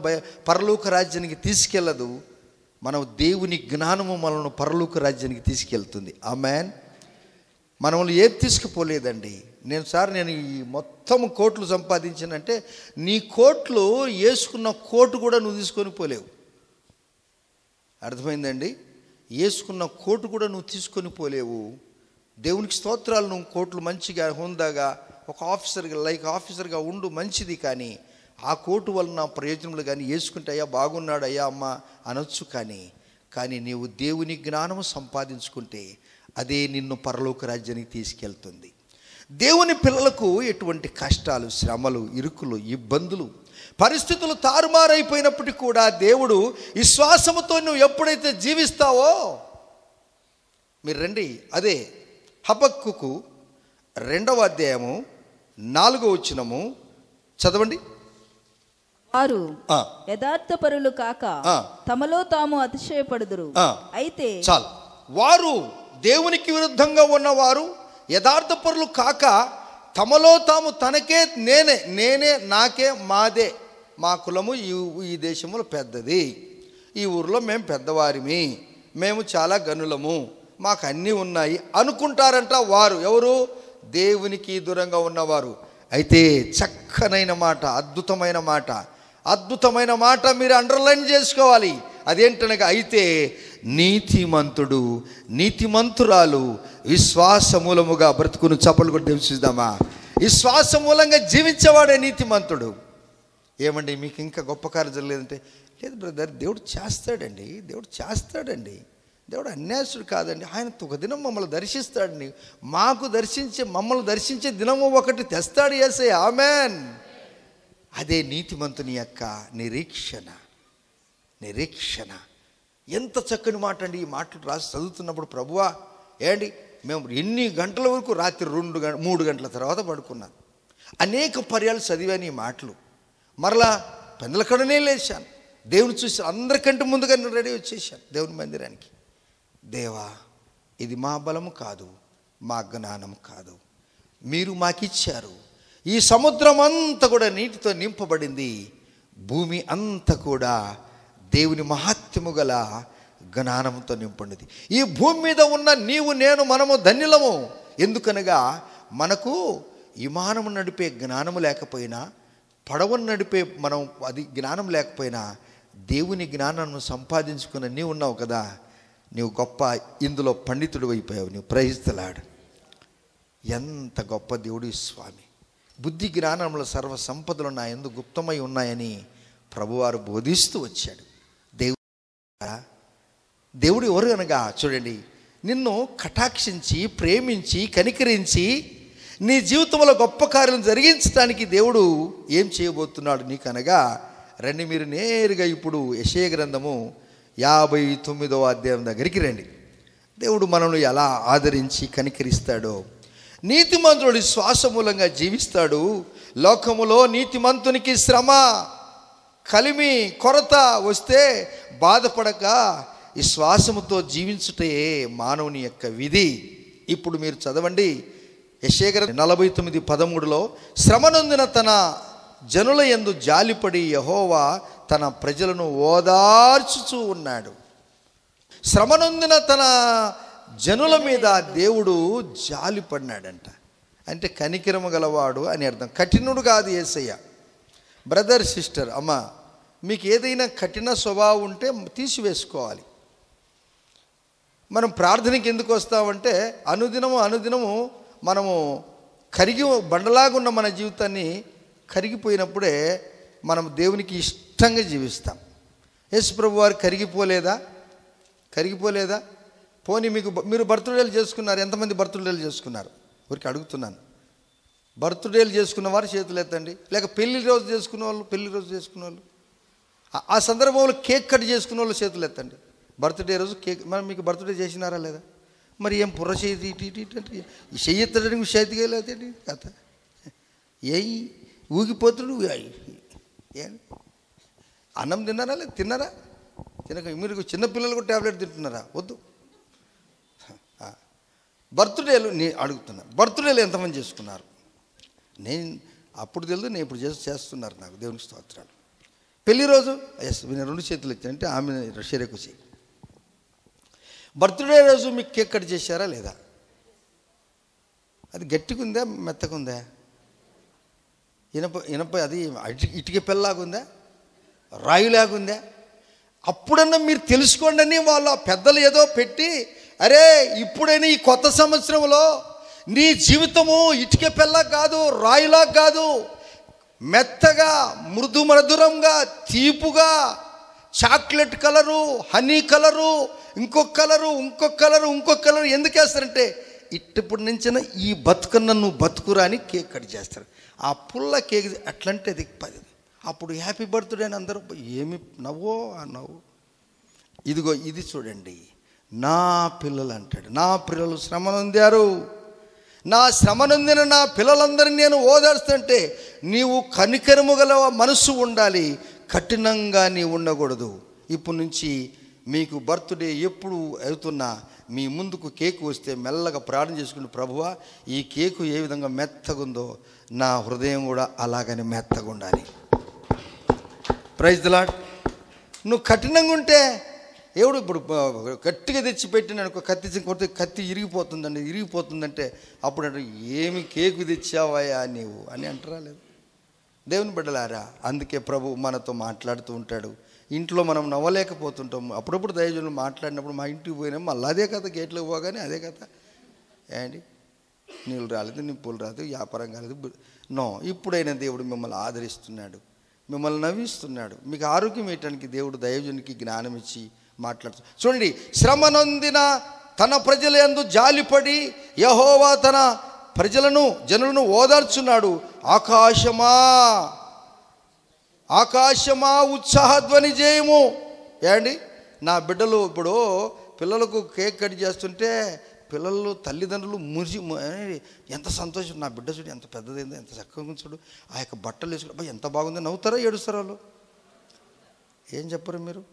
పరలోక రాజ్యానికి తీసుకెళ్ళదు, మన దేవుని జ్ఞానము మనల్ని పరలోక రాజ్యానికి తీసుకెళ్తుంది. ఆమేన్. మనల్ని ఏది తీసుకుపోలేదండి, నేను ఈ మొత్తం కోట్లు సంపాదించానంటే నీ కోట్లు వేసుకున్న కోటు కూడా నువ్వు తీసుకొని పోలేవు. అర్థమైందండి? వేసుకున్న కోటు కూడా నువ్వు తీసుకొని పోలేవు. దేవునికి స్తోత్రాలు. నువ్వు కోట్లు మంచిగా హుందాగా ఒక ఆఫీసర్గా ఉండు, మంచిది. కానీ ఆ కోటు వలన ప్రయోజనములు కానీ వేసుకుంటే అయ్యా బాగున్నాడు అయ్యా అమ్మ అనొచ్చు. కానీ నీవు దేవుని జ్ఞానము సంపాదించుకుంటే అదే నిన్ను పరలోక రాజ్యానికి తీసుకెళ్తుంది. దేవుని పిల్లలకు ఎటువంటి కష్టాలు, శ్రమలు, ఇరుకులు, ఇబ్బందులు, పరిస్థితులు తారుమారైపోయినప్పటికీ కూడా దేవుడు విశ్వాసముతో నువ్వు ఎప్పుడైతే జీవిస్తావో, మీరు రండి, అదే హబక్కూకు 2వ అధ్యాయము 4వ వచనము చదవండి. వారు యథార్థపరులు కాక తమలో తాము అతిశయపడుదురు. అయితే చాలు. వారు దేవునికి విరుద్ధంగా ఉన్నవారు యథార్థపరులు కాక తమలో తాము తనకే నేనే నాకే మాదే, మా కులము ఈ దేశంలో పెద్దది, ఈ ఊరిలో మేము పెద్దవారిమి, మేము చాలా గనులము, మాకు అన్నీ ఉన్నాయి అనుకుంటారంట వారు. ఎవరు? దేవునికి దూరంగా ఉన్నవారు. అయితే చక్కనైన మాట, అద్భుతమైన మాట మీరు అండర్లైన్ చేసుకోవాలి. అదేంటనగా, అయితే నీతిమంతుడు, నీతిమంతురాలు విశ్వాసమూలముగా బ్రతుకును. చప్పలు కొట్టి చూద్దామా? విశ్వాసమూలంగా జీవించేవాడే నీతిమంతుడు. ఏమండి మీకు ఇంకా గొప్ప కార్యం జరగలేదంటే, లేదు బ్రదర్, దేవుడు చేస్తాడండి, దేవుడు అన్యాసుడు కాదండి, ఆయన ఒక దినం మమ్మల్ని దర్శిస్తాడండి, మమ్మల్ని దర్శించే దినము ఒకటి తెస్తాడు యేసయ్య. ఆమెన్. అదే నీతిమంతుని యొక్క నిరీక్షణ. ఎంత చక్కని మాట అండి. ఈ మాటలు రాసి చదువుతున్నప్పుడు ప్రభువా ఏండి మేము ఎన్ని గంటల వరకు, రాత్రి 3 గంటల తర్వాత పడుకున్నాను. అనేక పర్యాలు చదివాను ఈ మాటలు. మరలా పెందలకడనే లేచాను, దేవుని చూసి అందరికంటే ముందుగా రెడీ వచ్చేసాను దేవుని మందిరానికి. దేవా, ఇది మా బలము కాదు, మా జ్ఞానం కాదు, మీరు మాకిచ్చారు. ఈ సముద్రం అంతా కూడా నీటితో నింపబడింది, భూమి అంతా కూడా దేవుని మహాత్మ్యము గల జ్ఞానంతో నింపబడింది. ఈ భూమి మీద ఉన్న నీవు నేను మనము ధన్యులము. ఎందుకనగా మనకు విమానము నడిపే జ్ఞానము లేకపోయినా, పడవను నడిపే అది జ్ఞానం లేకపోయినా, దేవుని జ్ఞానాన్ని సంపాదించుకున్న నీవు ఉన్నావు కదా, నీవు గొప్ప ఇందులో పండితుడు అయిపోయావు. నీవు ప్రహిస్తలాడు. ఎంత గొప్ప దేవుడు స్వామి. బుద్ధి జ్ఞానంలో సర్వ సంపదలు నా యందు గుప్తమై ఉన్నాయని ప్రభువారు బోధిస్తూ వచ్చాడు. దేవుడు ఎవరు అనగా, చూడండి, నిన్ను కటాక్షించి ప్రేమించి కనికరించి నీ జీవితంలో గొప్ప కార్యం జరిగించడానికి దేవుడు ఏం చేయబోతున్నాడు నీకనగా, రండి మీరు నేరుగా ఇప్పుడు యెషయా గ్రంథము 59వ అధ్యాయం దగ్గరికి రండి. దేవుడు మనల్ని ఎలా ఆదరించి కనికరిస్తాడో. నీతిమంతుడు శ్వాసమూలంగా జీవిస్తాడు. లోకములో నీతిమంతునికి శ్రమ, కలిమి, కొరత వస్తే బాధపడక ఈ శ్వాసముతో జీవించుటే మానవుని యొక్క విధి. ఇప్పుడు మీరు చదవండి యెషయా 49:13. శ్రమనొందిన తన జనుల యందు జాలిపడి యెహోవా తన ప్రజలను ఓదార్చుచూ ఉన్నాడు. శ్రమనొందిన తన జనుల మీద దేవుడు జాలిపడినాడంట. అంటే కనికరము గలవాడు అని అర్థం. కఠినుడు కాదు యేసయ్య. బ్రదర్, సిస్టర్, అమ్మ, మీకు ఏదైనా కఠిన స్వభావం ఉంటే తీసివేసుకోవాలి. మనం ప్రార్థనకి ఎందుకు వస్తామంటే, అనుదినము మనము బండలాగున్న మన జీవితాన్ని కరిగిపోయినప్పుడే మనం దేవునికి ఇష్టంగా జీవిస్తాం. యేసు ప్రభు వారు కరిగిపోలేదా? పోనీ మీరు బర్త్డేలు చేసుకున్నారు. ఎంతమంది బర్త్డేలు చేసుకున్నారు? ఊరికి అడుగుతున్నాను. బర్త్డేలు చేసుకున్న వారు చేతులు ఎత్తండి. లేక పెళ్లి రోజు చేసుకున్న వాళ్ళు, ఆ సందర్భంలో కేక్ కట్ చేసుకున్న వాళ్ళు చేతులు ఎత్తండి. బర్త్డే రోజు కేక్, మరి మీకు బర్త్డే చేసినారా లేదా? మరి ఏం పుర్ర చేతి అంటే చెయ్యి ఎత్తడానికి చేతిగా లేదండి కథ. ఊగిపోతుడు. అన్నం తిన్నారా? లేదు. తిన్నారా? మీరు చిన్నపిల్లలు కూడా ట్యాబ్లెట్ తింటున్నారా? వద్దు. బర్త్డేలు అడుగుతున్నా, బర్త్డేలు ఎంతమంది చేసుకున్నారు? నేను అప్పుడు తెలియదు, నేను ఇప్పుడు చేస్తున్నారు. నాకు దేవునికి స్తోత్రాలు. పెళ్లి రోజు నేను 2 చేతులు ఎత్తానంటే ఆమె షేరేకు చేయి. బర్త్డే రోజు మీకు కేక్ కట్ చేశారా లేదా? అది గట్టిగా ఉందా, మెత్తగా ఉందా? ఇనప అది ఇటుక పిల్లలాగుందా, రాయిలాగుందా? అప్పుడన్నా మీరు తెలుసుకోండి అని వాళ్ళు ఆ పెద్దలు ఏదో పెట్టి, అరే ఇప్పుడైనా ఈ కొత్త సంవత్సరంలో నీ జీవితము ఇటుక పిల్ల కాదు, రాయిలా కాదు, మెత్తగా, మృదురంగా, తీపుగా, చాక్లెట్ కలరు, హనీ కలరు, ఇంకొక కలరు ఎందుకు వేస్తారంటే ఇప్పటి నుంచిన ఈ బతుకన్న నువ్వు బతుకురా అని కేక్ కట్ చేస్తారు. ఆ పుల్ల కేక్ అట్లంటే అది అప్పుడు హ్యాపీ బర్త్డే అని అందరూ ఏమి నవ్వో ఆ నవ్వు. ఇదిగో ఇది చూడండి, నా పిల్లలు అంటాడు, నా పిల్లలు శ్రమ నొందారు, నా శ్రమ నొందిన నా పిల్లలందరినీ నేను ఓదార్స్తుంటే నీవు కనికరము గల మనసు ఉండాలి, కఠినంగా నీ ఉండకూడదు. ఇప్పటి నుంచి మీకు బర్త్డే ఎప్పుడు అవుతున్నా మీ ముందుకు కేకు వస్తే మెల్లగా ప్రార్థన చేసుకుని, ప్రభువా ఈ కేకు ఏ విధంగా మెత్తగా ఉందో నా హృదయం కూడా అలాగని మెత్తగా ఉండాలి. Praise the Lord. నువ్వు కఠినంగా ఉంటే ఎవడు ఇప్పుడు గట్టిగా తెచ్చిపెట్టి నేను కత్తి కొడితే కత్తి ఇరిగిపోతుందంటే అప్పుడు అంటే ఏమి కేకు తెచ్చావయ్యా నీవు అని అంటారా లేదు? దేవుని బిడ్డలారా, అందుకే ప్రభు మనతో మాట్లాడుతూ ఉంటాడు. ఇంట్లో మనం నవ్వలేకపోతుంటాం. అప్పుడప్పుడు దైవజనులు మాట్లాడినప్పుడు మా ఇంటికి పోయినా మళ్ళీ అదే కథ, గేట్లోకి పోగానే అదే కథ, ఏంటి నీళ్ళు రాలేదు, నిప్పులు రాలేదు, వ్యాపారం కాలేదు. నో, ఇప్పుడైనా దేవుడు మిమ్మల్ని ఆదరిస్తున్నాడు, మిమ్మల్ని నవ్విస్తున్నాడు. మీకు ఆరోగ్యం ఇవ్వటానికి దేవుడు దైవజనునికి జ్ఞానం ఇచ్చి మాట్లాడుతూ చూడండి. శ్రమ నొందిన తన ప్రజల యందు జాలిపడి యెహోవా తన జనులను ఓదార్చున్నాడు. ఆకాశమా ఉత్సాహధ్వని చేయము. ఏండి నా బిడ్డలు ఇప్పుడు పిల్లలకు కేక్ కట్ చేస్తుంటే పిల్లలు తల్లిదండ్రులు ఎంత సంతోషం, నా బిడ్డ చూడు ఎంత పెద్దదైందో, ఎంత చక్కగా చూడు, ఆ యొక్క బట్టలు వేసుకుని అబ్బాయి ఎంత బాగుందో. నవ్వుతారా ఏడుస్తారా వాళ్ళు? ఏం చెప్పరు మీరు?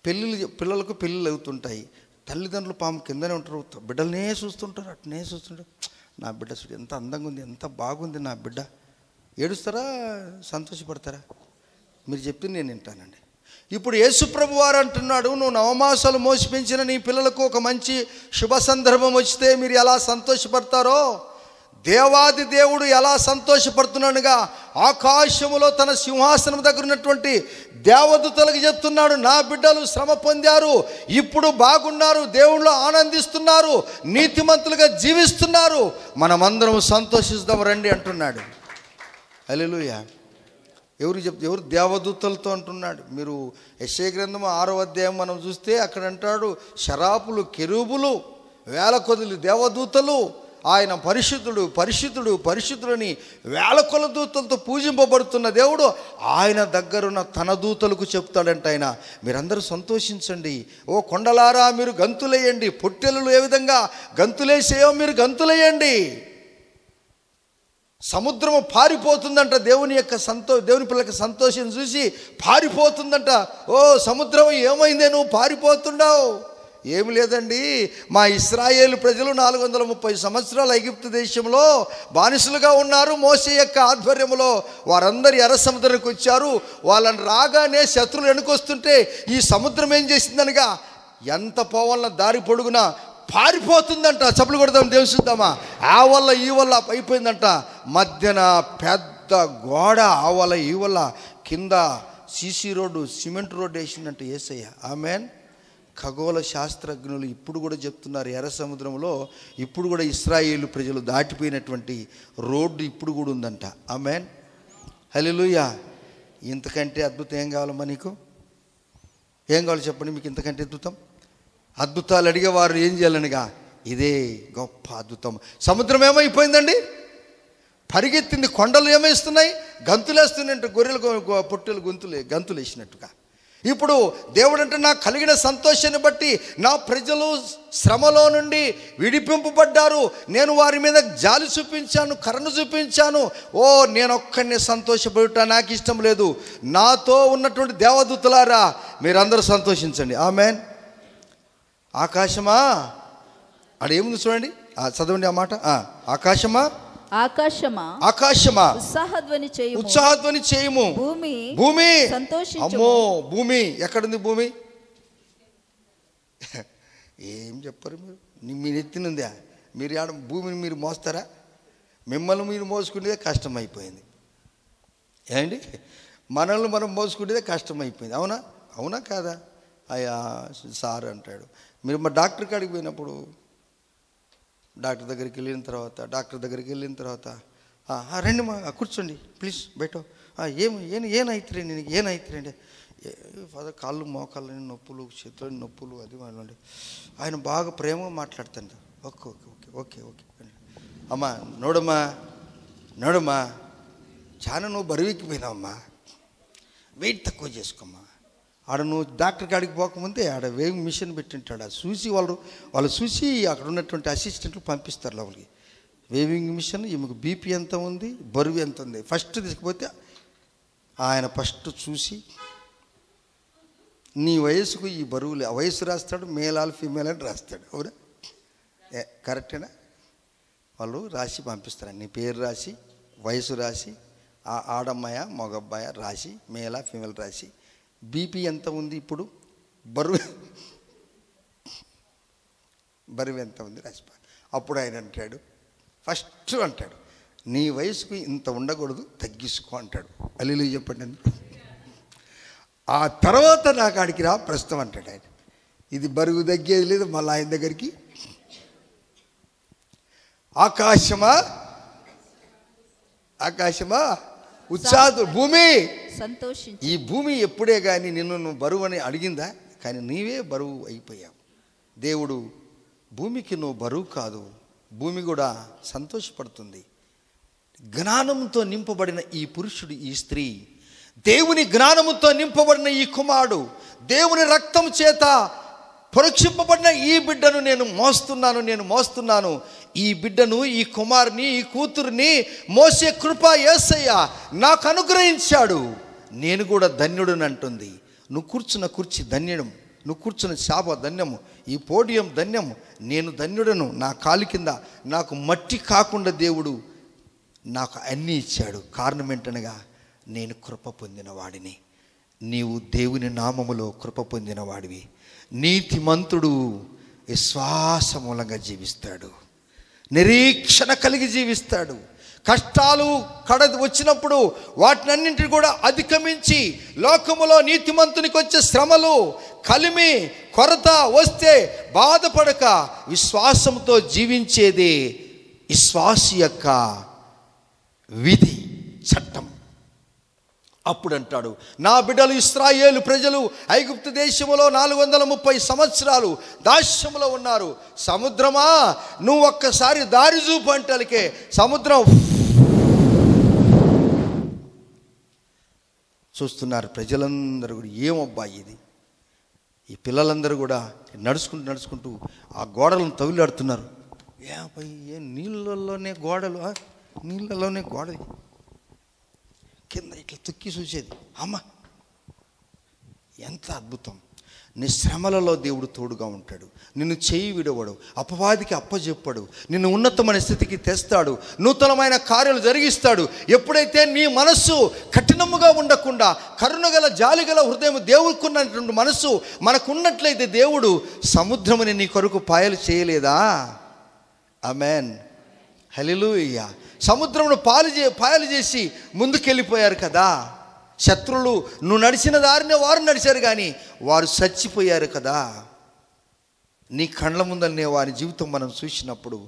పిల్లలకు పెళ్ళిళ్ళు అవుతుంటాయి, తల్లిదండ్రులు పాము కిందనే ఉంటారు, బిడ్డలనే చూస్తుంటారు, అట్నే చూస్తుంటారు. నా బిడ్డ చూడు ఎంత అందంగా ఉంది, ఎంత బాగుంది నా బిడ్డ. ఏడుస్తారా సంతోషపడతారా? మీరు చెప్పింది నేను వింటానండి. ఇప్పుడు యేసుప్రభు వారు అంటున్నాడు, నువ్వు నవమాసాలు మోసి పెంచిన నీ పిల్లలకు ఒక మంచి శుభ సందర్భం వస్తే మీరు ఎలా సంతోషపడతారో దేవాది దేవుడు ఎలా సంతోషపడుతున్నాడుగా ఆకాశములో తన సింహాసనం దగ్గర ఉన్నటువంటి దేవదూతలకు చెప్తున్నాడు, నా బిడ్డలు శ్రమ పొందారు, ఇప్పుడు బాగున్నారు, దేవుళ్ళు ఆనందిస్తున్నారు, నీతిమంతులుగా జీవిస్తున్నారు, మనమందరం సంతోషిస్తాం రండి అంటున్నాడు. హల్లెలూయా. ఎవరు దేవదూతలతో అంటున్నాడు. మీరు యెషయా గ్రంథం 6వ అధ్యాయం మనం చూస్తే అక్కడ అంటాడు, శరాపులు, కెరూబులు, వేల కొద్ది దేవదూతలు ఆయన పరిశుద్ధుడు పరిశుద్ధుడు పరిశుద్ధుడని వేల కొల దూతలతో పూజింపబడుతున్న దేవుడు ఆయన దగ్గరున్న తన దూతలకు చెప్తాడంట, ఆయన మీరందరూ సంతోషించండి, ఓ కొండలారా మీరు గంతులేయండి, పొట్టెలు ఏ విధంగా గంతులేసేయో మీరు గంతులేయండి. సముద్రము పారిపోతుందంట, దేవుని పిల్లకి సంతోషం చూసి పారిపోతుందంట. ఓ సముద్రం ఏమైందే నువ్వు పారిపోతున్నావు? ఏమి లేదండి, మా ఇశ్రాయేలు ప్రజలు 430 సంవత్సరాలు ఐగుప్తు దేశంలో బానిసలుగా ఉన్నారు. మోషే యొక్క ఆధ్వర్యంలో వారందరూ ఎర్ర సముద్రానికి వచ్చారు. వాళ్ళని రాగానే శత్రువులు వెనుకొస్తుంటే ఈ సముద్రం ఏం చేసిందనగా ఎంత పోవాలన్న దారి పొడుగునా పారిపోతుందంట. చప్పులు కొడదాం, దేవుని చూద్దామా. ఆ వల్ల ఈ వల్ల అయిపోయిందంట. మధ్యన పెద్ద గోడ, ఆ వల్ల ఈ వల్ల కింద సీసీ రోడ్డు, సిమెంట్ రోడ్డు వేసిందంట యేసయ్య. ఆమేన్. ఖగోళ శాస్త్రజ్ఞులు ఇప్పుడు కూడా చెప్తున్నారు, ఎర్ర సముద్రంలో ఇప్పుడు కూడా ఇశ్రాయేలు ప్రజలు దాటిపోయినటువంటి రోడ్డు ఇప్పుడు కూడా ఉందంట. ఆమేన్. హల్లెలూయా. ఇంతకంటే అద్భుతం ఏం కావాలమ్మా నీకు? ఏం కావాలి చెప్పండి మీకు? ఇంతకంటే అద్భుతాలు అడిగేవారు ఏం చేయాలనిగా ఇదే గొప్ప అద్భుతం. సముద్రం ఏమైపోయిందండి? పరిగెత్తింది. కొండలు ఏమేస్తున్నాయి? గంతులేస్తున్నాయంట, గొర్రెలు పొట్టెలు గంతులు వేసినట్టుగా. ఇప్పుడు దేవుడు అంటే నాకు కలిగిన సంతోషాన్ని బట్టి నా ప్రజలు శ్రమలో నుండి విడిపింపబడ్డారు, నేను వారి మీద జాలి చూపించాను, కరుణ చూపించాను. ఓ నేను ఒక్కడిని సంతోషపడుట నాకు ఇష్టం లేదు. నాతో ఉన్నటువంటి దేవదూతలారా మీరందరూ సంతోషించండి. ఆమేన్. ఆకాశమా అదేముంది చూడండి, చదవండి ఆ మాట. ఆకాశమా ఉత్సాహధ్వని చేయము, భూమి అమ్మో భూమి ఎక్కడుంది? భూమి ఏం చెప్పరు మీరు? మీ నెత్తినుందా? మీరు భూమిని మీరు మోస్తారా? మిమ్మల్ని మీరు మోసుకునేదే కష్టమైపోయింది. ఏండి, మనల్ని మనం మోసుకునేదే కష్టమైపోయింది. అవునా? అవునా కాదా? అయ్యా సార్ అంటాడు. మీరు మా డాక్టర్ కాడికి పోయినప్పుడు డాక్టర్ దగ్గరికి వెళ్ళిన తర్వాత రండి మా కూర్చోండి ప్లీజ్ బయట. ఏనైతే నీకు ఏనైతే ఫాదర్ కాళ్ళు మోకాళ్ళు నొప్పులు, చేతులు నొప్పులు, అది వాళ్ళండి. ఆయన బాగా ప్రేమగా మాట్లాడుతాడు. Okay okay okay okay okay అమ్మా నోడమ్మా చాలా నువ్వు బరువెక్కిపోయినావమ్మా, వెయిట్ తక్కువ చేసుకోమ్మా. ఆడ నువ్వు డాక్టర్ కాడికి పోకముందే ఆడ వేయింగ్ మిషన్ పెట్టింటాడు. అది చూసి వాళ్ళు చూసి అక్కడ ఉన్నటువంటి అసిస్టెంట్లు పంపిస్తారు లోపలికి. వేవింగ్ మిషన్, ఈమెకు బీపీ ఎంత ఉంది, బరువు ఎంత ఉంది ఫస్ట్ తీసుకుపోతే ఆయన ఫస్ట్ చూసి నీ వయసుకు ఈ బరువులు వయసు రాస్తాడు, మేల్ ఫీమేల్ అని రాస్తాడు. అవునా? కరెక్టేనా? వాళ్ళు రాసి పంపిస్తారు. నీ పేరు రాసి, వయసు రాసి, ఆడమ్మాయ మగబ్బాయ రాసి, మేల్ ఫీమేల్ రాసి, బీపీ ఎంత ఉంది ఇప్పుడు, బరువు ఎంత ఉంది రాసి. అప్పుడు ఆయన అంటాడు, ఫస్ట్ అంటాడు, నీ వయసుకు ఇంత ఉండకూడదు, తగ్గించుకో అంటాడు. అల్లిలు చెప్పండి. ఆ తర్వాత నాకు ఆడికి రా ప్రస్తుతం అంటాడు ఆయన. ఇది బరువు తగ్గేది లేదు. మళ్ళీ ఆయన దగ్గరికి ఆకాశమా ఉత్సాహం, భూమి సంతోషించు. ఈ భూమి ఎప్పుడే కానీ నువ్వు బరువు అని అడిగిందా? కానీ నీవే బరువు అయిపోయావు. దేవుడు భూమికి నువ్వు బరువు కాదు, భూమి కూడా సంతోషపడుతుంది. జ్ఞానంతో నింపబడిన ఈ పురుషుడు, ఈ స్త్రీ, దేవుని జ్ఞానముతో నింపబడిన ఈ కుమారుడు, దేవుని రక్తం చేత పరీక్షింపబడిన ఈ బిడ్డను నేను మోస్తున్నాను. ఈ బిడ్డను, ఈ కుమారుని, ఈ కూతురుని మోసే కృప యేసయ్య నాకు అనుగ్రహించాడు. నేను కూడా ధన్యుడని అంటుంది. నువ్వు కూర్చున్న కుర్చీ ధన్యడం, నువ్వు కూర్చున్న శాప ధన్యము, ఈ పోడియం ధన్యము. నేను ధన్యుడను. నా కాలి కింద నాకు మట్టి కాకుండా దేవుడు నాకు అన్నీ ఇచ్చాడు. కారణం ఏంటనగా నేను కృప పొందిన వాడిని. నీవు దేవుని నామములో కృప పొందిన వాడివి. నీతిమంతుడు విశ్వాస మూలంగా జీవిస్తాడు, నిరీక్షణ కలిగి జీవిస్తాడు. కష్టాలు వచ్చినప్పుడు వాటినన్నింటినీ కూడా అధిగమించి లోకములో నీతిమంతునికి వచ్చే శ్రమలు, కలిమి, కొరత వస్తే బాధపడక విశ్వాసంతో జీవించేదే విశ్వాసి యొక్క విధి, చట్టం. అప్పుడు అంటాడు, నా బిడ్డలు ఇశ్రాయేలు ప్రజలు ఐగుప్తు దేశంలో 430 సంవత్సరాలు దాస్యములో ఉన్నారు. సముద్రమా నువ్వు ఒక్కసారి దారి చూపు అంటలకే సముద్రం చూస్తున్నారు ప్రజలందరూ కూడా. ఏమబ్బా ఇది? ఈ పిల్లలందరూ కూడా నడుచుకుంటూ ఆ గోడలను తగులాడుతున్నారు. ఏం నీళ్ళల్లోనే గోడలు కింద ఇట్లా తొక్కి చూసేది. అమ్మ ఎంత అద్భుతం! నీ శ్రమలలో దేవుడు తోడుగా ఉంటాడు. నిన్ను చేయి విడవడు, అపవాదికి అప్పజెప్పడు, నిన్ను ఉన్నతమైన స్థితికి తెస్తాడు, నూతనమైన కార్యాలు జరిగిస్తాడు. ఎప్పుడైతే నీ మనస్సు కఠినముగా ఉండకుండా కరుణగల జాలిగల హృదయం, దేవుడుకున్నటువంటి మనస్సు మనకున్నట్లయితే దేవుడు సముద్రముని నీ కొరకు పాయలు చేయలేదా? ఆమేన్, హల్లెలూయా. సముద్రమును పాయలు చేసి ముందుకెళ్ళిపోయారు కదా. శత్రువులు నువ్వు నడిచిన దారినే వారు నడిచారు, కానీ వారు చచ్చిపోయారు కదా. నీ కళ్ళ ముందనే వారి జీవితం మనం చూసినప్పుడు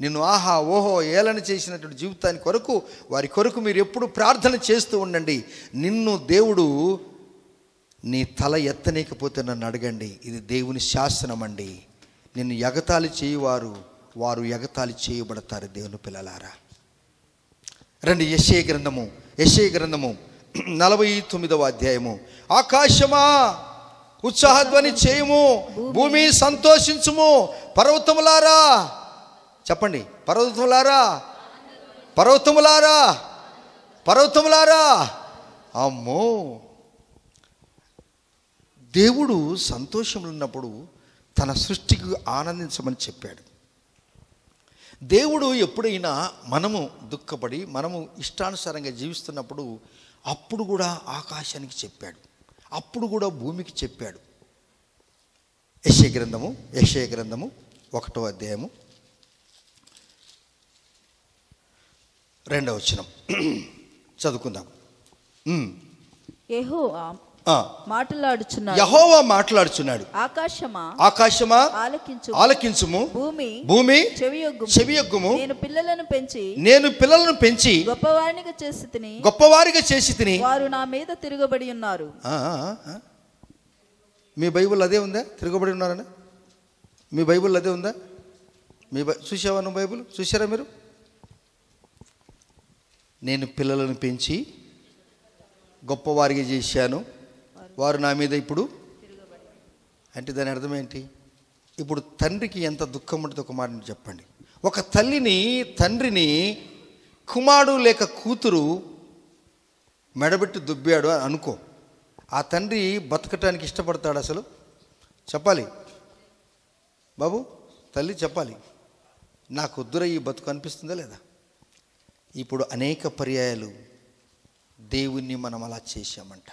నిన్ను ఆహా ఓహో ఏలన చేసినటువంటి జీవితాన్ని కొరకు, వారి కొరకు మీరు ఎప్పుడు ప్రార్థన చేస్తూ ఉండండి. నిన్ను దేవుడు నీ తల ఎత్తనీకపోతే నన్ను అడగండి. ఇది దేవుని శాసనం అండి. నిన్ను ఎగతాళి చేయువారు వారు ఎగతాళి చేయబడతారు. దేవుని పిల్లలారా రండి, యెషయా గ్రంథము 49వ అధ్యాయము. ఆకాశమా ఉత్సాహధ్వని చేయము, భూమి సంతోషించుము, పర్వతములారా చెప్పండి, పర్వతములారా. అమ్మో, దేవుడు సంతోషంలో ఉన్నప్పుడు తన సృష్టికి ఆనందించమని చెప్పాడు. దేవుడు ఎప్పుడైనా మనము దుఃఖపడి మనము ఇష్టానుసారంగా జీవిస్తున్నప్పుడు అప్పుడు కూడా ఆకాశానికి చెప్పాడు, అప్పుడు కూడా భూమికి చెప్పాడు. యెషయా గ్రంథము 1వ అధ్యాయము 2వ వచనం చదువుకుందాం. యెహోవా మాట్లాడుచున్నాడు. యెహోవా మాట్లాడుచున్నాడు. ఆకాశమా ఆలకించుము, భూమి చెవియొగ్గుము. నేను పిల్లలను పెంచి గొప్పవారిగా చేసి తిని వారు నా మీద తిరగబడి ఉన్నారు. మీ బైబిల్ అదే ఉందా? తిరగబడి ఉన్నారని మీ బైబిల్ అదే ఉందా? చూసావా నువ్వు బైబిల్? చూసారా మీరు? నేను పిల్లలను పెంచి గొప్పవారిగా చేశాను, వారు నా మీద ఇప్పుడు అంటే దాని అర్థం ఏంటి? ఇప్పుడు తండ్రికి ఎంత దుఃఖం ఉంటుంది ఒక మాట చెప్పండి. ఒక తండ్రిని కుమారుడు లేక కూతురు మెడబెట్టి దుబ్బాడు అని అనుకో. ఆ తండ్రి బతకటానికి ఇష్టపడతాడు అసలు? చెప్పాలి బాబు, తల్లి చెప్పాలి. నాకు వద్దురా ఈ బతుకు అనిపిస్తుందా లేదా? ఇప్పుడు అనేక పర్యాయాలు దేవుణ్ణి మనం అలా చేశామంట.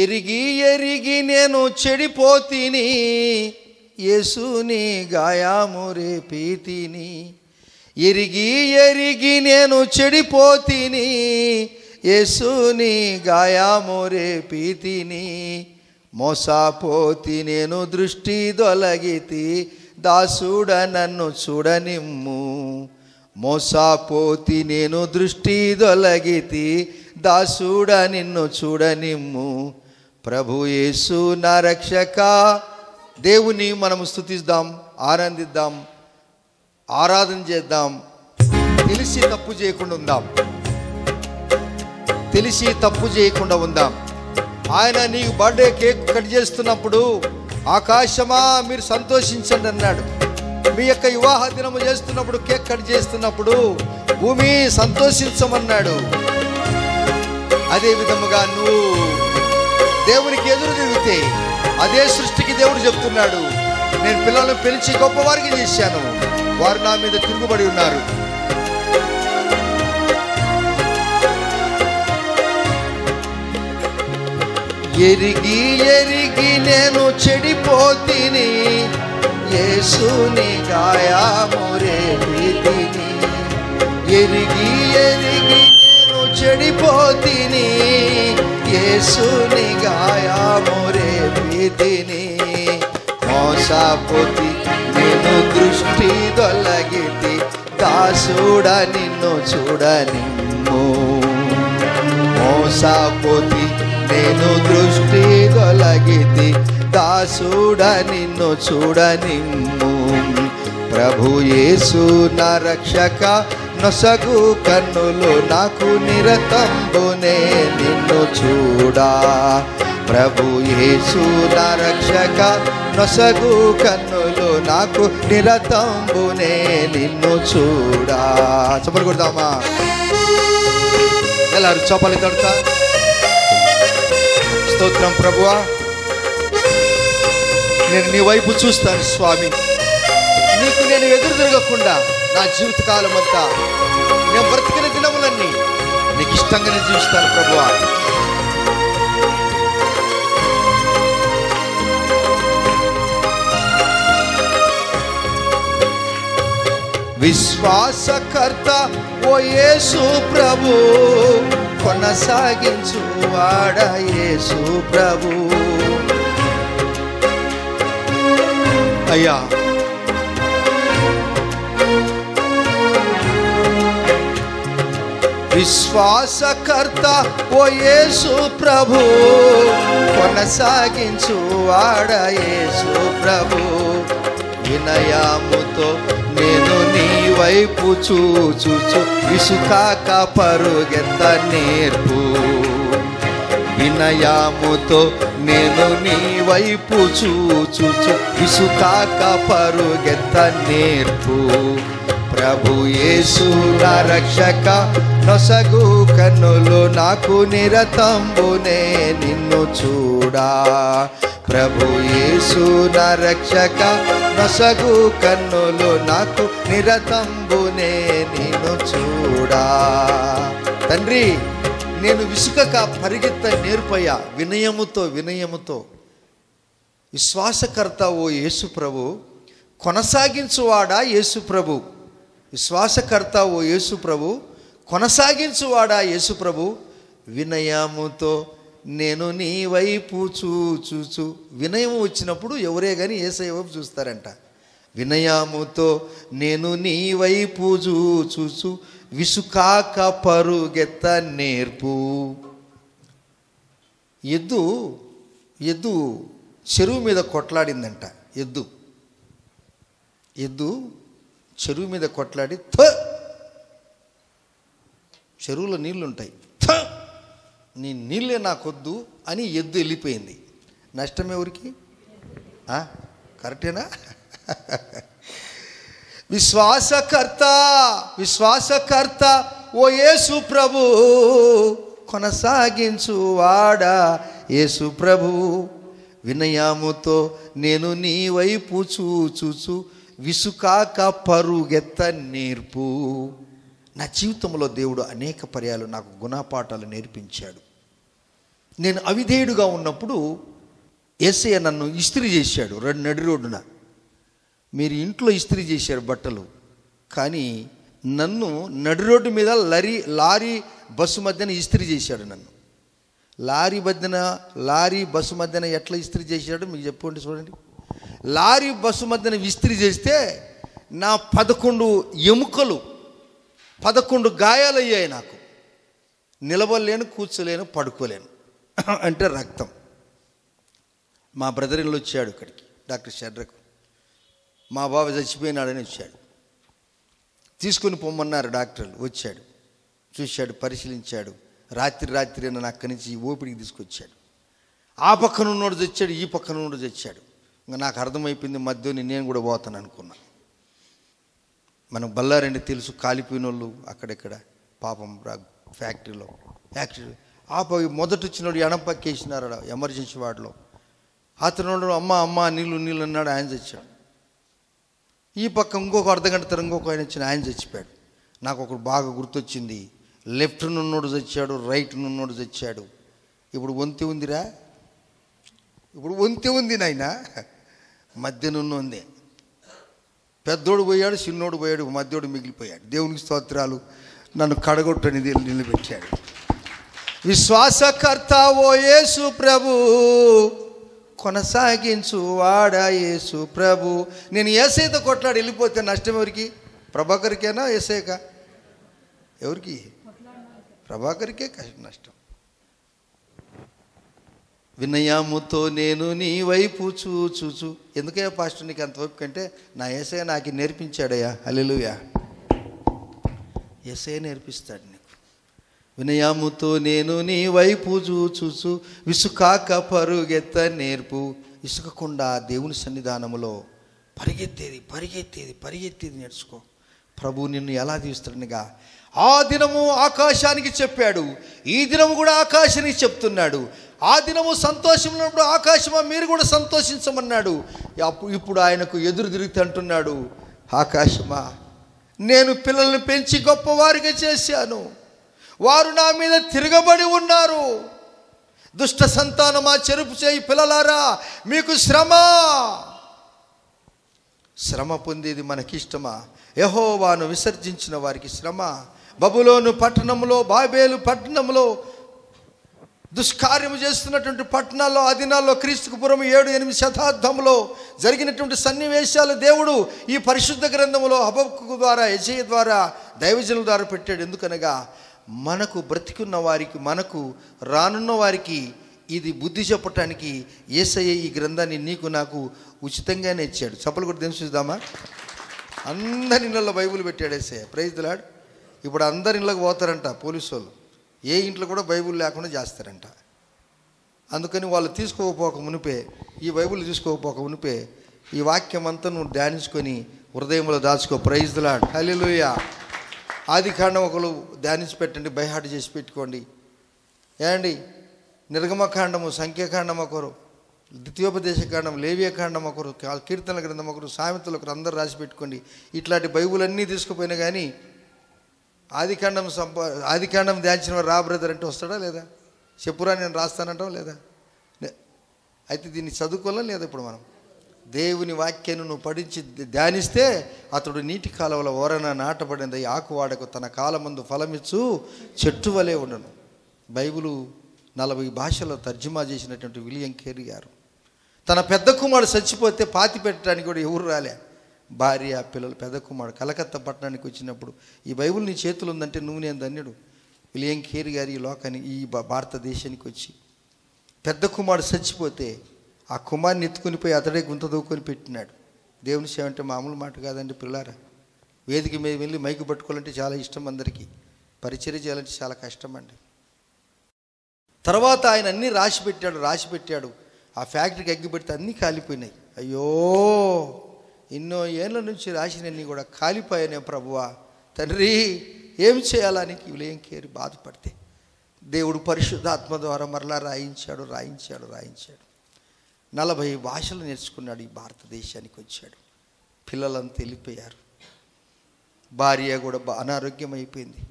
ఎరిగి నేను చెడిపోతిని, యేసుని గాయాము రేపీతిని. ఎరిగి నేను చెడిపోతిని, యేసుని గాయాము రేపీతిని. మోసపోతి నేను దృష్టి దొలగితి, దాసుడ నన్ను చూడనిమ్ము. మోసపోతి నేను దృష్టి దొలగితి, దాసుడ నిన్ను చూడనిమ్ము. ప్రభు యేసు నా రక్షక. దేవుని మనం స్తుతిద్దాం, ఆనందిద్దాం, ఆరాధన చేద్దాం. తెలిసి తప్పు చేయకుండా ఉందాం. ఆయన నీకు బర్త్డే కేక్ కట్ చేస్తున్నప్పుడు ఆకాశమా మీరు సంతోషించండి అన్నాడు. మీ యొక్క వివాహ దినము చేస్తున్నప్పుడు కేక్ కట్ చేస్తున్నప్పుడు భూమి సంతోషించమన్నాడు. అదే విధముగా నువ్వు దేవునికి ఎదురు తిరిగితే అదే సృష్టికి దేవుడు చెప్తున్నాడు, నేను పిల్లలను పెంచి గొప్పవారికి చేశాను, వారు నా మీద తిరుగుబడి ఉన్నారు. ఎరిగి నేను చెడిపోతిని, యేసుని గాయాము రేపీతిని. ఎరిగి నేను చెడిపోతిని, యేసుని గాయాము రేపీతిని. మోసపోతి నేను దృష్టి దొలగితి, దాసుడ నిన్ను చూడనిమ్ము. మోసపోతి నేను దృష్టి దొలగితి, దాసుడ నిన్ను చూడనిమ్ము. ప్రభు యేసు నా రక్షక, నొసగు కన్నులు నాకు నిరతంబునే నిన్ను చూడా. ప్రభు యేసు నా రక్షక, నొసగు కన్నులు నాకు నిరతంబునే నిన్ను చూడా. చప్పలు కొడదామా? ఎలారు చప్పలు తడతా? స్తోత్రం ప్రభువా, నేను నీ వైపు చూస్తాను స్వామి. నీకు నేను ఎదురు తిరగకుండా నా జీవితకాలం అంతా నేను బ్రతికిన దినములన్నీ నీకు ఇష్టంగానే జీవిస్తాను ప్రభువా. విశ్వాసకర్త ఓ యేసు ప్రభు, కొనసాగించు వాడ యేసు ప్రభు. అయ్యా విశ్వాసకర్త ఓ యేసు ప్రభు, కొనసాగించు వాడ యేసు ప్రభు. వినయముతో నేను నీ వైపు చూచు విసుకాక పరుగెత్త నేర్పు. వినయముతో నేను నీ వైపు చూచు విసుకాక పరుగెత్త నేర్పు. ప్రభు యేసు నా రక్షక, నొసగు కన్నులు నాకు నిరతంబునే నిన్ను చూడా. ప్రభు యేసు నా రక్షక, నొసగు కన్నులు నాకు నిరతంబునే నిన్ను చూడా. తండ్రి, నేను విసుకక పరిగెత్త నేర్పయ్యా. వినయముతో విశ్వాసకర్త ఓ యేసు ప్రభు, కొనసాగించువాడా యేసు ప్రభు. విశ్వాసకర్త ఓ యేసు ప్రభు, కొనసాగించువాడా యేసు ప్రభు, వినయముతో నేను నీ వైపు చూచు. వినయం వచ్చినప్పుడు ఎవరే కానీ యేసయ్య వైపు చూస్తారంట. వినయముతో నేను నీ వైపు చూచు, విసుకాక పరుగెత్త నేర్పు. ఎద్దు చెరువు మీద కొట్లాడిందంట. ఎద్దు చెరువు మీద కొట్లాడి చెరువులో నీళ్లుంటాయి, నీ నీళ్ళే నాకొద్దు అని ఎద్దు వెళ్ళిపోయింది. నష్టం ఎవరికి? కరెక్టేనా? విశ్వాసకర్త ఓ యేసు ప్రభు, కొనసాగించువాడా యేసు ప్రభు, వినయముతో నేను నీ వైపు చూచు, విసుకాక పరుగెత్త నేర్పు. నా జీవితంలో దేవుడు అనేక పర్యాలు నాకు గుణపాఠాలు నేర్పించాడు. నేను అవిధేయుడుగా ఉన్నప్పుడు యేసయ్య నన్ను ఇస్త్రీ చేశాడు నడి రోడ్డున. మీరు ఇంట్లో ఇస్త్రీ చేశారు బట్టలు, కానీ నన్ను నడి రోడ్డు మీద లారీ బస్సు మధ్యన ఇస్త్రీ చేశాడు. నన్ను లారీ బస్సు మధ్యన ఎట్లా ఇస్త్రీ చేశాడు మీకు చెప్పండి. చూడండి, లారీ బస్సు మధ్యన ఇస్త్రీ చేస్తే నా 11 ఎముకలు 11 గాయాలయ్యాయి. నాకు నిలబడలేను, కూర్చోలేను, పడుకోలేను. అంటే రక్తం. మా బ్రదర్ ఇల్లు వచ్చాడు ఇక్కడికి, డాక్టర్ షడ్రకు. మా బాబు చచ్చిపోయినాడని వచ్చాడు. తీసుకుని పొమ్మన్నారు డాక్టర్లు. వచ్చాడు, చూశాడు, పరిశీలించాడు. రాత్రి నన్ను అక్కడి నుంచి ఓపిడికి తీసుకొచ్చాడు. ఆ పక్కన ఉన్నోడు చచ్చాడు, ఈ పక్కన ఉన్నోడు చచ్చాడు. ఇంకా నాకు అర్థమైపోయింది, మధ్యని నేను కూడా పోతాను అనుకున్నా. మనకు బళ్ళారండి తెలుసు, కాలిపోయిన వాళ్ళు అక్కడెక్కడ పాపం ఫ్యాక్టరీలో మొదట వచ్చినోడు ఎడంపక్కేసినారు ఎమర్జెన్సీ వార్డులో. అతను అమ్మ నీళ్ళు అన్నాడు, ఆయన చచ్చాడు. ఈ పక్క ఇంకొక అర్ధగంట తర్వాత ఇంకొక ఆయన వచ్చిన, ఆయన చచ్చిపోయాడు. నాకు ఒకడు బాగా గుర్తొచ్చింది, లెఫ్ట్ నున్నోడు చచ్చాడు, రైట్ నున్నోడు చచ్చాడు. ఇప్పుడు వంతె ఉందిరా, ఇప్పుడు వంతె ఉంది నాయన, మధ్యనున్న ఉంది. పెద్దోడు పోయాడు, చిన్నోడు పోయాడు, మధ్యోడు మిగిలిపోయాడు. దేవునికి స్తోత్రాలు. నన్ను కడగొట్టని నిలబెట్టాడు. విశ్వాసకర్త ఓ యేసు ప్రభు, కొనసాగించు వాడా యేసు ప్రభు. నేను యేసయ్యతో కొట్లాడి వెళ్ళిపోతే నష్టం ఎవరికి? ప్రభాకర్కేనా యేసయ్యకా? ఎవరికి? ప్రభాకర్కే నష్టం. వినయముతో నేను నీ వైపు చూచు. ఎందుకయ్యా పాస్టర్ నీకు అంతవైపు కంటే నా యేసయ్య నాకు నేర్పించాడయ్యా. హల్లెలూయా. యేసయ్య నేర్పిస్తాడు నీకు. వినయముతో నేను నీ వైపు చూచు, విసుకాక పరుగెత్త నేర్పు. ఇసుకకుండా దేవుని సన్నిధానములో పరిగెత్తేది నేర్చుకో. ప్రభు నిన్ను ఎలా తీస్తాడనగా, ఆ దినము ఆకాశానికి చెప్పాడు, ఈ దినము కూడా ఆకాశానికి చెప్తున్నాడు. ఆ దినము సంతోషంలో ఉన్నప్పుడు ఆకాశమా మీరు కూడా సంతోషించమన్నాడు. ఇప్పుడు ఆయనకు ఎదురు తిరిగి అంటున్నాడు, ఆకాశమా నేను పిల్లల్ని పెంచి గొప్పవారిగా చేశాను, వారు నా మీద తిరగబడి ఉన్నారు. దుష్ట సంతానమా, చెరుపు చేయి పిల్లలారా, మీకు శ్రమ పొందేది మనకిష్టమా? యెహోవాను విసర్జించిన వారికి శ్రమ. బబులోను పట్టణంలో, బాబేలు పట్టణంలో, దుష్కార్యము చేస్తున్నటువంటి పట్టణాల్లో ఆ దినాల్లో క్రీస్తుకు పూర్వం 7-8 శతాబ్దంలో జరిగినటువంటి సన్నివేశాలు దేవుడు ఈ పరిశుద్ధ గ్రంథములో హబక్కూకు ద్వారా, యెషయా ద్వారా, దైవజనుల ద్వారా పెట్టాడు. ఎందుకనగా మనకు బ్రతికున్న వారికి, మనకు రానున్న వారికి ఇది బుద్ధి చెప్పటానికి యేసయ్య ఈ గ్రంథాన్ని నీకు నాకు ఉచితంగానే ఇచ్చాడు. చప్పలు కూడా తెలుసుదామా? అందరి ఇళ్ళల్లో బైబిల్ పెట్టాడు యేసయ్య. Praise the Lord. ఇప్పుడు అందరి ఇళ్ళకి పోతారంట పోలీసు వాళ్ళు, ఏ ఇంట్లో కూడా బైబిల్ లేకుండా చేస్తారంట. అందుకని వాళ్ళు తీసుకోకపోక మునిపే, ఈ బైబిల్ తీసుకోకపోక మునిపే ఈ వాక్యం అంతా నువ్వు ధ్యానించుకొని హృదయంలో దాచుకో. Praise the lord. హల్లెలూయా. ఆదికాండం ఒకరు ధ్యానించి పెట్టండి, బైహార్ట్ చేసి పెట్టుకోండి. ఏమండి, నిర్గమకాండము, సంఖ్యాకాండం ఒకరు, ద్వితీయోపదేశకాండం, లేవియకాండం ఒకరు, కీర్తనల గ్రంథం ఒకరు, సామెతలు ఒకరు, అందరూ రాసి పెట్టుకోండి. ఇట్లాంటి బైబుల్ అన్నీ తీసుకుపోయినా కానీ ఆదికాండం ధ్యానించిన వారు రా బ్రదర్ అంటే వస్తాడా లేదా? చెప్పురా నేను రాస్తానంటాం లేదా? అయితే దీన్ని చదువుకోవాలా లేదా? ఇప్పుడు మనం దేవుని వాక్యాన్ని నువ్వు పఠించి ధ్యానిస్తే అతడు నీటి కాలువల ఓరన నాటబడింది ఆకువాడకు తన కాలమందు ఫలమిచ్చు చెట్టు వలె ఉండను. బైబిలు 40 భాషల్లో తర్జుమా చేసినటువంటి విలియం కేరీ గారు తన పెద్ద కుమారుడు చచ్చిపోతే పాతి పెట్టడానికి కూడా ఎవరు రాలే. భార్య పిల్లలు. పెద్ద కుమారుడు కలకత్తా పట్టణానికి వచ్చినప్పుడు ఈ బైబిల్ నీ చేతులు ఉందంటే నువ్వు నేను ధన్యుడు. విలియం కేరీ గారు ఈ లోకానికి ఈ భారతదేశానికి వచ్చి పెద్ద కుమారుడు చచ్చిపోతే ఆ కుమారుని ఎత్తుకుని పోయి అతడే గుంత దూకొని పెట్టినాడు. దేవుని సేవ అంటే మామూలు మాట కాదండి పిల్లారా. వేదిక మీద వెళ్ళి మైకు పట్టుకోవాలంటే చాలా ఇష్టం, అందరికీ పరిచర్య చేయాలంటే చాలా కష్టం అండి. తర్వాత ఆయన అన్నీ రాసి పెట్టాడు. ఆ ఫ్యాక్టరీకి అగ్గి పెడితే అన్నీ కాలిపోయినాయి. అయ్యో, ఎన్నో ఏళ్ళ నుంచి రాసినన్నీ కూడా కాలిపోయానే ప్రభువా తండ్రి, ఏం చేయాలని విలియం కేరీ బాధపడితే దేవుడు పరిశుద్ధాత్మ ద్వారా మరలా రాయించాడు. 40 భాషలు నేర్చుకున్నాడు. ఈ భారతదేశానికి వచ్చాడు. పిల్లలంతా వెళ్ళిపోయారు. భార్య కూడా అనారోగ్యం అయిపోయింది.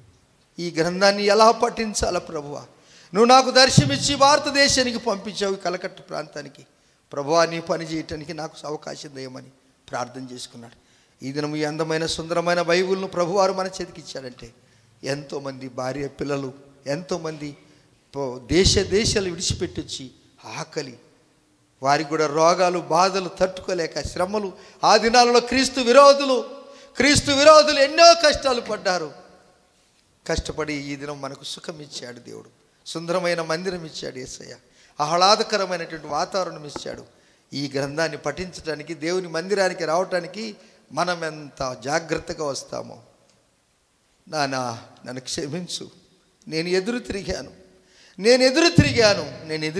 ఈ గ్రంథాన్ని ఎలా పఠించాలా ప్రభువా, నువ్వు నాకు దర్శనమిచ్చి భారతదేశానికి పంపించావు, కలకట్ట ప్రాంతానికి. ప్రభువా, నీ పని చేయటానికి నాకు అవకాశం దయమని ప్రార్థన చేసుకున్నాడు. ఈ దినం ఈ అందమైన సుందరమైన బైబిల్ను ప్రభువారు మన చేతికి ఇచ్చాడంటే ఎంతోమంది భార్య పిల్లలు, ఎంతోమంది దేశాలు విడిచిపెట్టి వచ్చి ఆకలి, వారికి కూడా రోగాలు బాధలు తట్టుకోలేక శ్రమలు, ఆ దినాలలో క్రీస్తు విరోధులు ఎన్నో కష్టాలు పడ్డారు. కష్టపడి ఈ దినం మనకు సుఖం ఇచ్చాడు దేవుడు. సుందరమైన మందిరం ఇచ్చాడు యేసయ్య. ఆహ్లాదకరమైనటువంటి వాతావరణం ఇచ్చాడు. ఈ గ్రంథాన్ని పఠించడానికి, దేవుని మందిరానికి రావటానికి మనం ఎంత జాగ్రత్తగా వస్తామో. నానా, నన్ను క్షమించు, నేను ఎదురు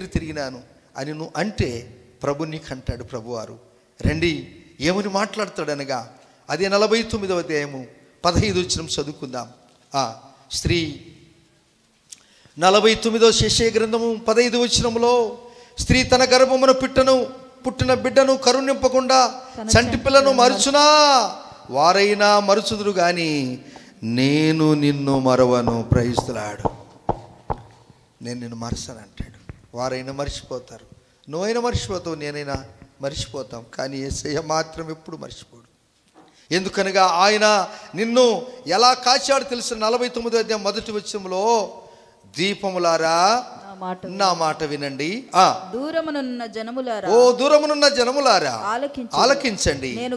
తిరిగినాను అని నువ్వు అంటే ప్రభు నీకు అంటాడు. ప్రభువారు రండి ఏమని మాట్లాడతాడనగా అదే 49వ అధ్యాయము 15 వచనం చదువుకుందాం. స్త్రీ 49వ యెషయా గ్రంథము 15 వచనములో, స్త్రీ తన గర్భమున పుట్టిన బిడ్డను కరుణింపకుండా చంటి పిల్లను మరుచునా, వారైనా మరుచుదురు గాని నేను నిన్ను మరవను. ప్రయిస్తున్నాడు. నేను నిన్ను మరసను అంటాడు. వారైనా మర్చిపోతారు, నువ్వైనా మర్చిపోతావు, నేనైనా మర్చిపోతాం, కానీ యేసయ్య మాత్రం ఎప్పుడు మర్చిపోడు. ఎందుకనగా ఆయన నిన్ను ఎలా కాచాడు తెలుసు. 49వ అధ్యాయం 1వ వచనంలో, దీపములారా నా మాట వినండి, దూరమునున్న జనములారా ఆలకించండి. నేను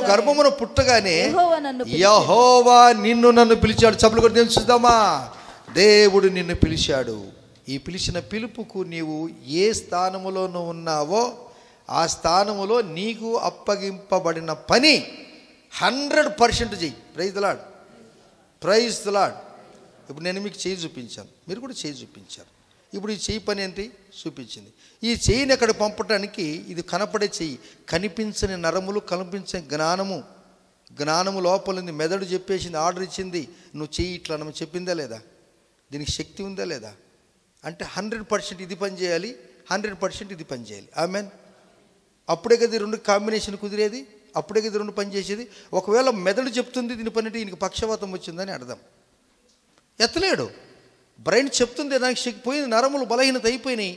గర్భమున పుట్టగానే యెహోవా నన్ను పిలిచాడు. చప్పట్లు కొట్టి చూద్దామా. దేవుడు నిన్ను పిలిచాడు. ఈ పిలిచిన పిలుపుకు నీవు ఏ స్థానములో నువ్వు ఉన్నావో ఆ స్థానములో నీకు అప్పగింపబడిన పని 100% చెయ్యి. Praise the Lord. ఇప్పుడు నేను మీకు చేయి చూపించాను, మీరు కూడా చేయి చూపించారు. ఇప్పుడు ఈ చెయ్యి పని ఏంటి చూపించింది. ఈ చెయ్యిని అక్కడ పంపటానికి ఇది కనపడే చెయ్యి, కనిపించని నరములు, కనిపించని జ్ఞానము లోపలింది. మెదడు చెప్పేసింది, ఆర్డర్ ఇచ్చింది, నువ్వు చెయ్యి ఇట్లా అని చెప్పిందా లేదా? దీనికి శక్తి ఉందా లేదా? అంటే 100% ఇది పని చేయాలి, 100% ఇది పని చేయాలి. ఆమెన్. అప్పుడే కదా 2 కాంబినేషన్ కుదిరేది, అప్పుడే కదా 2 పని చేసేది. ఒకవేళ మెదడు చెప్తుంది దీని పని అంటే ఈయనకి పక్షవాతం వచ్చిందని అర్థం. ఎత్తలేడు. బ్రెయిన్ చెప్తుంది, దానికి శక్తి పోయింది, నరములు బలహీనత అయిపోయినాయి,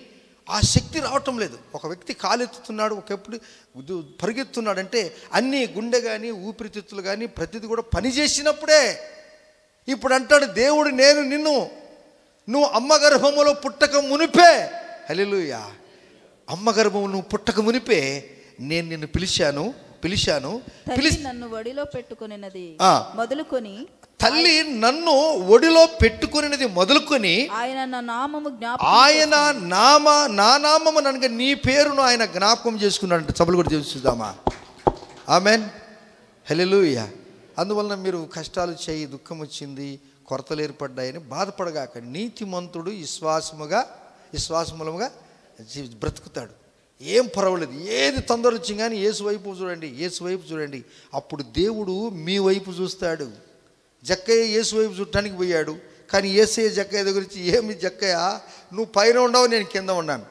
ఆ శక్తి రావటం లేదు. ఒక వ్యక్తి కాలెత్తుతున్నాడు, ఒకప్పుడు పరిగెత్తున్నాడంటే అన్నీ గుండె కానీ ఊపిరితిత్తులు కానీ ప్రతిదీ కూడా పనిచేసినప్పుడే. ఇప్పుడు అంటాడు దేవుడు, నువ్వు అమ్మ గర్భములో పుట్టక మునిపే, హల్లెలూయా, అమ్మ గర్భము నువ్వు పుట్టక మునిపే నేను నిన్ను పిలిచాను. నన్ను ఒడిలో పెట్టుకొనినది మొదలుకొని, తల్లి నన్ను ఒడిలో పెట్టుకునేది మొదలుకొని ఆయన నా నామము నన్ను, నీ పేరును ఆయన జ్ఞాపకం చేసుకున్నాడంటే సభలు కూడా చూద్దామా. ఆమెన్, హల్లెలూయా. అందువలన మీరు కష్టాలు చేయి, దుఃఖం వచ్చింది, కొరతలు ఏర్పడ్డాయని బాధపడగాక. నీతిమంతుడు విశ్వాసములముగా బ్రతుకుతాడు. ఏం పర్వాలేదు, ఏది తొందర వచ్చింది కానీ యేసు వైపు చూడండి. అప్పుడు దేవుడు మీ వైపు చూస్తాడు. జక్కయ్య యేసు వైపు చూడటానికి పోయాడు, కానీ యేసయ్య జక్కయ్య దగ్గర వచ్చి, ఏమి జక్కయ్య నువ్వు పైన ఉండవు, నేను కింద ఉన్నాను.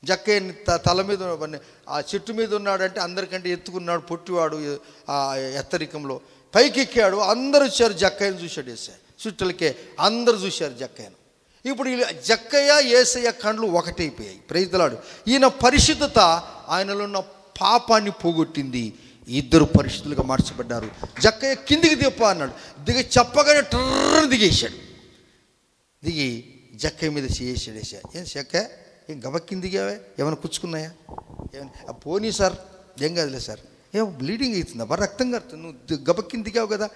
జక్కయ్య తల మీద ఆ చెట్టు మీద ఉన్నాడంటే అందరికంటే ఎత్తుకున్నాడు, పొట్టివాడు, ఆ ఎత్తరికంలో పైకి ఎక్కాడు. అందరూ వచ్చారు, జక్కయ్యను చూశాడు యేసయ్య. చుట్టలకే అందరూ చూశారు జక్కయ్యను. ఇప్పుడు జక్కయ్య యేసయ్య కండ్లు ఒకటైపోయాయి. Praise the lord. ఈయన పరిశుద్ధత, ఆయనలో ఉన్న పాపాన్ని పోగొట్టింది. ఇద్దరు పరిస్థితులుగా మార్చబడ్డారు. జక్కయ్య కిందికి దిప్ప అన్నాడు. దిగి చెప్పగానే ట్రర్ దిగేశాడు. దిగి జక్కయ్య మీద చేసాడు. ఏం జక్కయ్య, ఏం గబ కిందిగావే, ఏమైనా పుచ్చుకున్నాయా? ఏమైనా పోనీ సార్, ఏం కాదులే సార్, ఏమో బ్లీడింగ్ అవుతుందా, బాగా రక్తం కడుతుంది, నువ్వు గబ కిందిగావు కదా,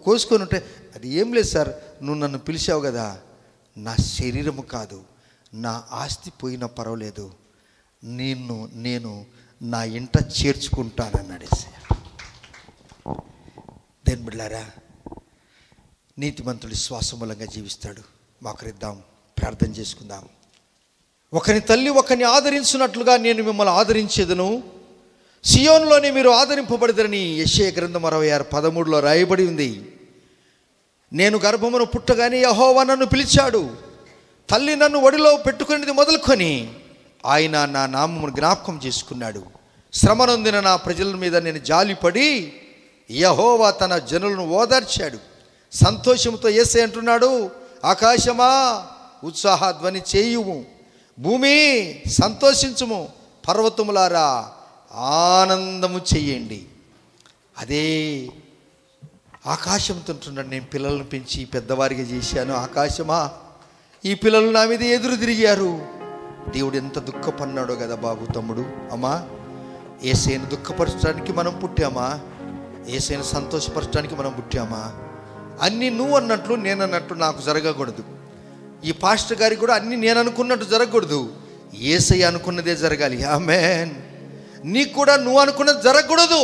కోసుకొని ఉంటే. అది ఏం లేదు సార్, నువ్వు నన్ను పిలిచావు కదా, నా శరీరము కాదు, నా ఆస్తి పోయినా పర్వాలేదు, నేను నా ఇంట చేర్చుకుంటానన్నాడు. దేని బిడ్డలారా, నీతిమంతుడు శ్వాసమూలంగా జీవిస్తాడు. మాకరిద్దాం, ప్రార్థన చేసుకుందాం. ఒకని తల్లి ఒకరిని ఆదరించినట్లుగా నేను మిమ్మల్ని ఆదరించేదను, సియోనులోనే మీరు ఆదరింపబడదరని యెషయా గ్రంథం 66:13 రాయబడి ఉంది. నేను గర్భమును పుట్టగానే యెహోవా నన్ను పిలిచాడు, తల్లి నన్ను ఒడిలో పెట్టుకునేది మొదలుకొని ఆయన నా నామమును జ్ఞాపకం చేసుకున్నాడు. శ్రమనొందిన నా ప్రజల మీద నేను జాలిపడి యెహోవా తన జనులను ఓదార్చాడు. సంతోషంతో యేసయ్య అంటున్నాడు, ఆకాశమా ఉత్సాహధ్వని చేయుము, భూమి సంతోషించుము, పర్వతములారా ఆనందము చెయ్యండి. అదే ఆకాశంతో అంటున్నాడు, నేను పిల్లలను పెంచి పెద్దవారిగా చేశాను. ఆకాశమా, ఈ పిల్లలు నా మీద ఎదురు తిరిగారు. దేవుడు ఎంత దుఃఖపన్నాడో కదా బాబు, తమ్ముడు, అమ్మా. యేసయ్యను దుఃఖపరచడానికి మనం పుట్టామా? యేసయ్యను సంతోషపరచడానికి మనం పుట్టామా? అన్నీ నువ్వు అన్నట్లు నేను అన్నట్లు నాకు జరగకూడదు. ఈ పాస్టర్ గారికి కూడా అన్నీ నేను అనుకున్నట్టు జరగకూడదు, యేసయ్య అనుకున్నదే జరగాలి. ఆమేన్. నీకు కూడా నువ్వు అనుకున్నది జరగకూడదు.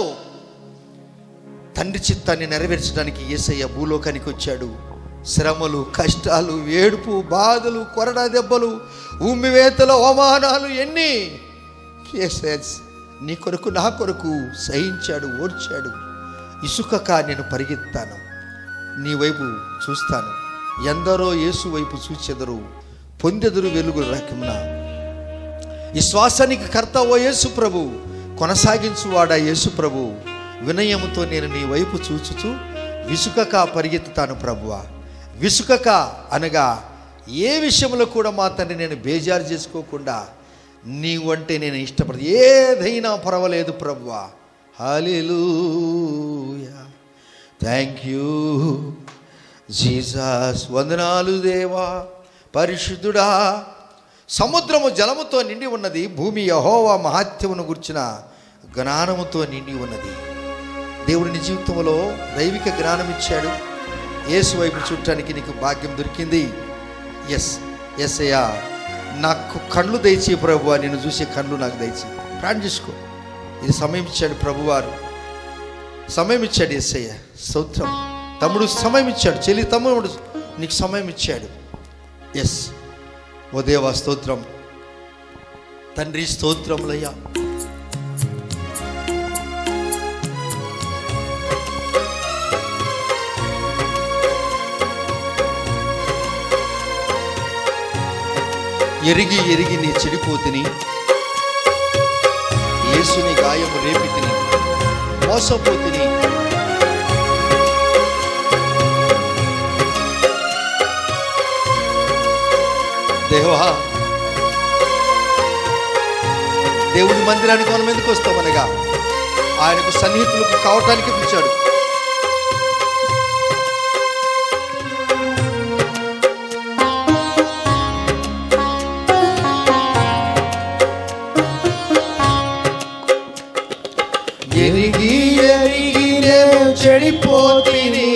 తండ్రి చిత్తాన్ని నెరవేర్చడానికి యేసయ్య భూలోకానికి వచ్చాడు. శ్రమలు, కష్టాలు, ఏడుపు, బాధలు, కొరడా దెబ్బలు, ఉమ్మివేతలు, అవమానాలు ఎన్ని నీ కొరకు నా కొరకు సహించాడు, ఓడ్చాడు. ఇసుకక నేను పరిగెత్తాను, నీ వైపు చూస్తాను, ఎందరో యేసు వైపు చూచెదరు, పొందెదురు వెలుగు రకమున. ఈ శ్వాసానికి కర్త ఓ యేసు ప్రభు, కొనసాగించువాడా యేసు ప్రభు. వినయముతో నేను నీ వైపు చూచుచు విసుకక పరిగెత్తుతాను ప్రభువా. విసుకక అనగా ఏ విషయంలో కూడా మా తండ్రి నేను బేజారు చేసుకోకుండా నీవు అంటే నేను ఇష్టపడదు, ఏదైనా పర్వాలేదు ప్రభువా. హల్లెలూయా, థ్యాంక్ యూ జీసస్. వందనాలు దేవా, పరిశుద్ధుడా. సముద్రము జలముతో నిండి ఉన్నది, భూమి యెహోవా మహాత్యమును గుర్చిన జ్ఞానముతో నిండి ఉన్నది. దేవుడిని జీవితంలో దైవిక జ్ఞానం ఇచ్చాడు. యేసు వైపు చూడటానికి నీకు భాగ్యం దొరికింది. ఎస్ అయ్యా, నాకు కళ్ళు దయచి ప్రభువా, నేను చూసే కళ్ళు నాకు దయచి. ప్రార్థన చేసుకో. ఇది సమయం ఇచ్చాడు ప్రభువారు, సమయం ఇచ్చాడు యేసయ్య. స్తోత్రం. తమ్ముడు సమయం ఇచ్చాడు, చెల్లి తమ్ముడు నీకు సమయం ఇచ్చాడు. ఎస్ ఓ దేవా స్తోత్రం. తండ్రి స్తోత్రములయ్యా. ఎరిగి ఎరిగి నీ చెడిపోతిని, యేసుని గాయము రేపితిని, మోసపోతిని. దేవా, దేవుడి మందిరానికి మనం ఎందుకు వస్తామనగా ఆయనకు సన్నిహితులకు కావటానికి పిలిచాడు. ఎరిగి ఎరిగి నేను చెడిపోతిని,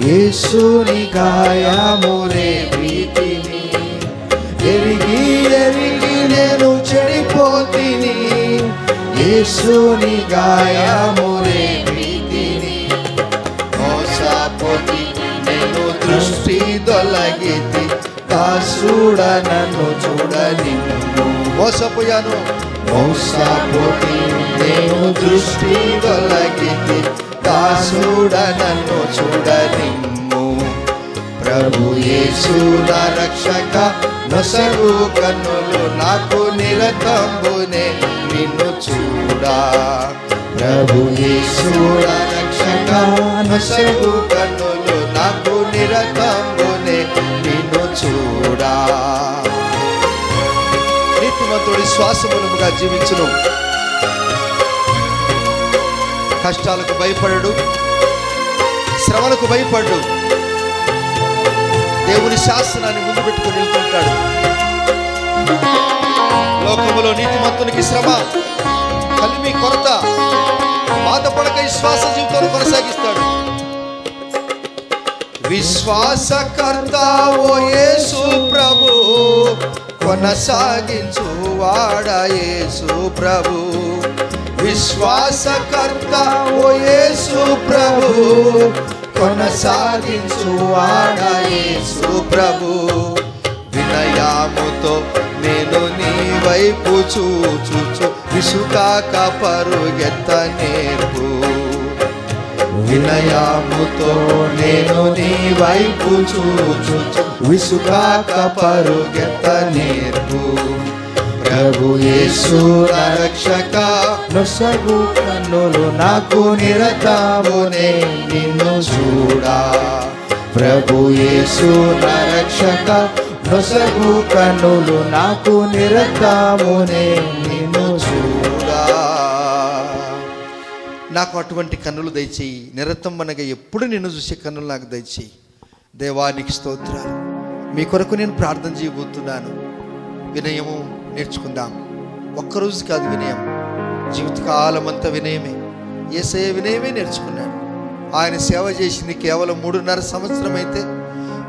యేసుని గాయము రేపితిని. ఎరిగి ఎరిగి నేను చెడిపోతిని, యేసుని గాయము రేపితిని. మోసపోతి నేను దృష్టి దొలగితి, దాసుడ నన్ను చూడని. మోసపోయాను, మోసపోతి నేను దృష్టి దొలగితి, దాసుడ నన్ను చూడనిమ్ము. ప్రభు యేసు నా రక్షక, నొసగు కన్నులు నాకు నిరతంబునే నిన్ను చూడా. ప్రభు యేసు నా రక్షక, నొసగు కన్నులు నాకు నిరతంబునే నిన్ను చూడా. నీతిమంతుడి శ్వాసములుగా జీవించును. కష్టాలకు భయపడడు, శ్రమలకు భయపడడు. దేవుని శాసనాన్ని ముందు పెట్టుకొని వెళ్తుంటాడు. లోకములో నీతిమంతునికి శ్రమ, కలిమి, కొరత, బాధపడక విశ్వాస జీవితాన్ని కొనసాగిస్తాడు. విశ్వాసకర్త ఓ యేసు ప్రభు, కొనసాగించు వాడా యేసు ప్రభు. విశ్వాసకర్త ఓ యేసు ప్రభు, కొనసాగించు వాడా యేసు ప్రభు. వినయముతో నేను నీ వైపు చూచు, విసుగాక పరుగెత్త నేర్పు. వినయముతో నేను నీ వైపు చూచు, విసుగాక పరుగెత్త నేర్పు. ప్రభు యేసు నా రక్షక, నొసగు కన్నులు నాకు నిరతమునే నిన్ను చూడా. ప్రభు యేసు నా రక్షక, నొసగు కన్నులు నాకు నిరతమునే నిన్ను చూడా. నాకు అటువంటి కన్నులు దయచేయి, నిరతం అనగా ఎప్పుడు నిన్ను చూసే కన్నులు నాకు దయచేయి. దేవానికి స్తోత్రాలు. మీ కొరకు నేను ప్రార్థన చేయబోతున్నాను. వినయము నేర్చుకుందాం. ఒక్కరోజు కాదు వినయం, జీవితకాలం అంతా వినయమే. యేసయ్య వినయమే నేర్చుకున్నాడు. ఆయన సేవ చేసింది కేవలం 3.5 సంవత్సరం అయితే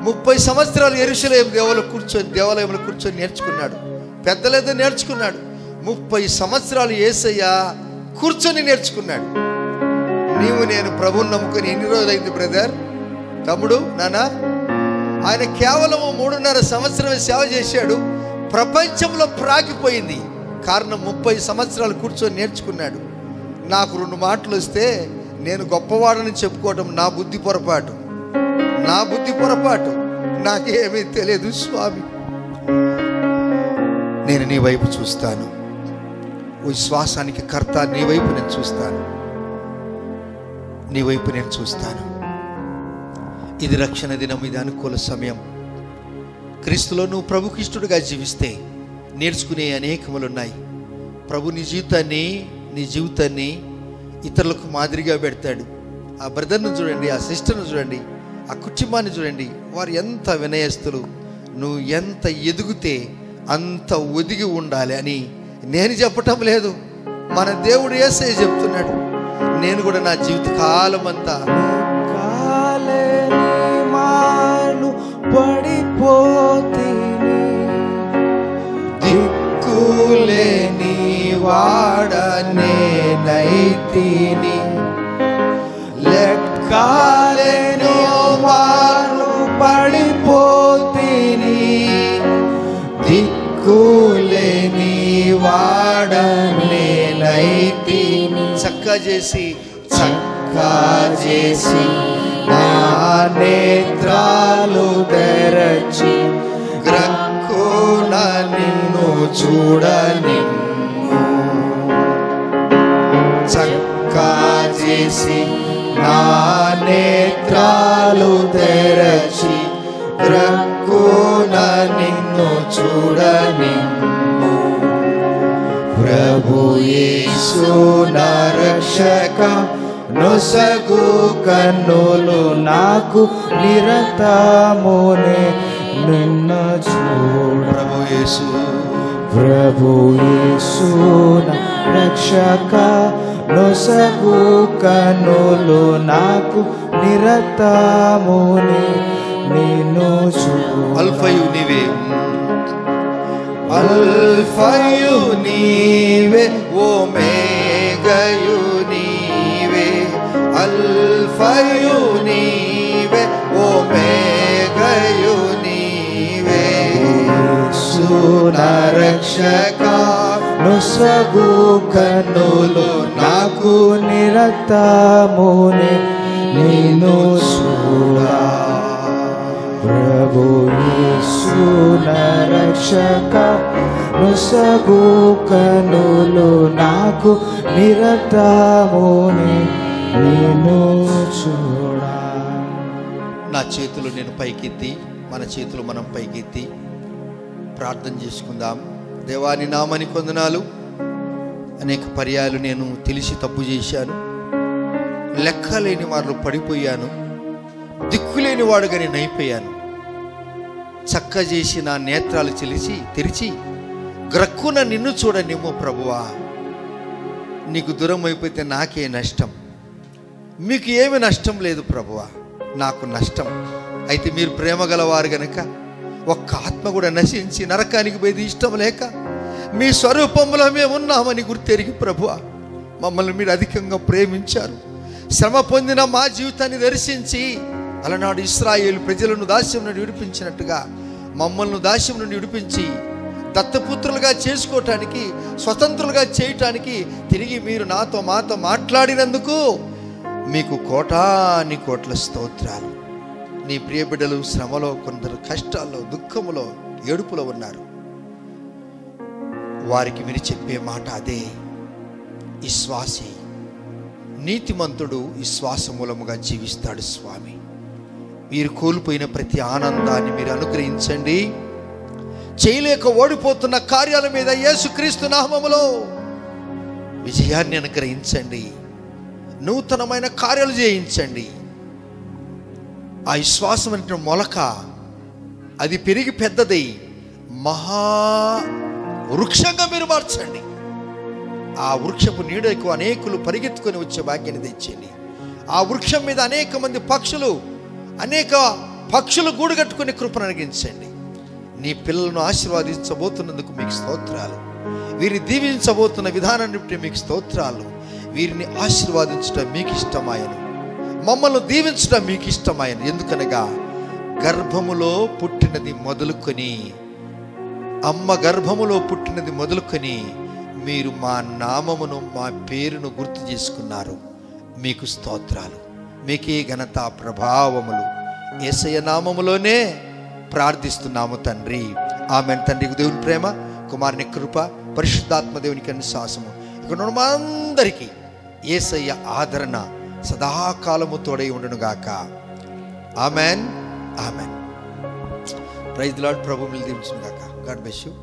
30 సంవత్సరాలు యెరూషలేము దేవాలయంలో కూర్చొని నేర్చుకున్నాడు. పెద్దలేదో నేర్చుకున్నాడు. 30 సంవత్సరాలు యేసయ్య కూర్చొని నేర్చుకున్నాడు. నీవు నేను ప్రభువుని నమ్ముకొని ఎన్ని రోజులైంది బ్రదర్, తమ్ముడు, నాన్న? ఆయన కేవలం 3.5 సంవత్సరమే సేవ చేశాడు. ప్రపంచంలో ప్రాగిపోయింది. కారణం 30 సంవత్సరాలు కూర్చొని నేర్చుకున్నాడు. నాకు 2 మాటలు వస్తే నేను గొప్పవాడని చెప్పుకోవడం నా బుద్ధి పొరపాటు. నాకేమీ తెలియదు స్వామి. నేను నీ వైపు చూస్తాను. విశ్వాసానికి కర్త నీ వైపు నేను చూస్తాను. ఇది రక్షణ దినం, ఇది అనుకూల సమయం. క్రీస్తులో నువ్వు ప్రభుకి ఇష్టడుగా జీవిస్తే నేర్చుకునే అనేకములున్నాయి. ప్రభు నీ జీవితాన్ని ఇతరులకు మాదిరిగా పెడతాడు. ఆ బ్రదర్ను చూడండి, ఆ సిస్టర్ను చూడండి, ఆ కుటుంబాన్ని చూడండి. వారు ఎంత వినయస్తులు. నువ్వు ఎంత ఎదిగితే అంత ఒదిగి ఉండాలి అని నేను చెప్పటం లేదు, మన దేవుడు యేసయ్య చెప్తున్నాడు. నేను కూడా నా జీవిత కాలం అంతా పడిపోతేని దిక్కులేని వాడనేనైతిని, లెక్కలేని వాడు పడిపోతేని దిక్కులేని వాడనేనైతిని. చక్కా చేసి నా నేత్రాలు తెరచి గ్రక్కున నిన్ను చూడని, చక్కా చేసి నా నేత్రాలు తెరచి గ్రక్కున నిన్ను చూడని. ప్రభు యేసు నా రక్షక, నొసగు కన్నులు నాకు నిరతమునే నిన్ను చూడ. ప్రభు యేసు నా రక్షక, నొసగు కన్నులు నాకు నిరతమునే నిన్ను చూడ. అల్ఫయు నీవే, ఓమేగయు నీవే. అల్ఫయు నీవే, ఓమేగయు నీవే. యేసు నా రక్షక, నొసగు కన్నులు నాకు నిరతమునే నిన్ను చూడా. ప్రభు యేసు నా రక్షక, నొసగు కన్నులు నాకు నిరతమునే నిన్ను చూడా. నా చేతులు నేను పైకెత్తి, మన చేతులు మనం పైకెత్తి ప్రార్థన చేసుకుందాం. దేవాని నామానికి వందనాలు. అనేక పర్యాయాలు నేను తెలిసి తప్పు చేశాను. లెక్కలేని వారిలో పడిపోయాను, దిక్కులేని వాడుగా నేను అయిపోయాను. చక్క చేసి నా నేత్రాలు తెరిచి గ్రక్కున నిన్ను చూడనిమ్ము ప్రభువా. నీకు దూరం అయిపోతే నాకే నష్టం, మీకు ఏమి నష్టం లేదు ప్రభువా, నాకు నష్టం. అయితే మీరు ప్రేమ గలవారు గనుక ఒక్క ఆత్మ కూడా నశించి నరకానికి పోయేది ఇష్టం లేక మీ స్వరూపంలో మేము ఉన్నామని గుర్తెరిగి ప్రభువా మమ్మల్ని మీరు అధికంగా ప్రేమించారు. శ్రమ పొందిన మా జీవితాన్ని దర్శించి అలనాడు ఇశ్రాయేలు ప్రజలను దాస్యం నుండి విడిపించినట్టుగా మమ్మల్ని దాస్యం నుండి విడిపించి దత్తపుత్రులుగా చేసుకోవటానికి, స్వతంత్రులుగా చేయటానికి తిరిగి మీరు మాతో మాట్లాడినందుకు మీకు కోటాని కోట్ల స్తోత్రాలు. నీ ప్రియ బిడ్డలు శ్రమలో, కొందరు కష్టాల్లో, దుఃఖములో, ఏడుపులో ఉన్నారు. వారికి మీరు చెప్పే మాట అదే, విశ్వాసి నీతిమంతుడు విశ్వాస మూలముగా జీవిస్తాడు స్వామి. మీరు కోల్పోయిన ప్రతి ఆనందాన్ని మీరు అనుగ్రహించండి. చేయలేక ఓడిపోతున్న కార్యాల మీద యేసుక్రీస్తు నామములో విజయాన్ని అనుగ్రహించండి. నూతనమైన కార్యాలు చేయించండి. ఆ విశ్వాసం అంటే మొలక, అది పెరిగి పెద్దదై మహా వృక్షంగా మీరు మార్చండి. ఆ వృక్షపు నీడకు అనేకులు పరిగెత్తుకొని వచ్చే భాగ్యాన్ని తెచ్చండి. ఆ వృక్షం మీద అనేక పక్షులు గూడుగట్టుకుని కృపను అనుగ్రహించండి. నీ పిల్లలను ఆశీర్వాదించబోతున్నందుకు మీకు స్తోత్రాలు. వీరిని దీవించబోతున్న విధానాన్ని బట్టి మీకు స్తోత్రాలు. వీరిని ఆశీర్వాదించడం మీకు ఇష్టమాయను, మమ్మల్ని దీవించడం మీకు ఇష్టమాయను. ఎందుకనగా గర్భములో పుట్టినది మొదలుకొని, అమ్మ గర్భములో పుట్టినది మొదలుకొని మీరు మా నామమును, మా పేరును గుర్తు చేసుకున్నారు. మీకు స్తోత్రాలు. మీకే ఘనత ప్రభావములు యేసయ్య నామములోనే ప్రార్థిస్తున్నాము తండ్రి. ఆమేన్. తండ్రికి దేవుని ప్రేమ, కుమారుని కృప, పరిశుద్ధాత్మ దేవునికి విశ్వాసము ఇక్కడ ఉన్న అందరికీ యేసయ్య ఆదరణ సదాకాలము తోడై ఉండునుగాక. Amen. Amen. Praise the lord. ప్రభువుని దీవించునుగాక. God bless you.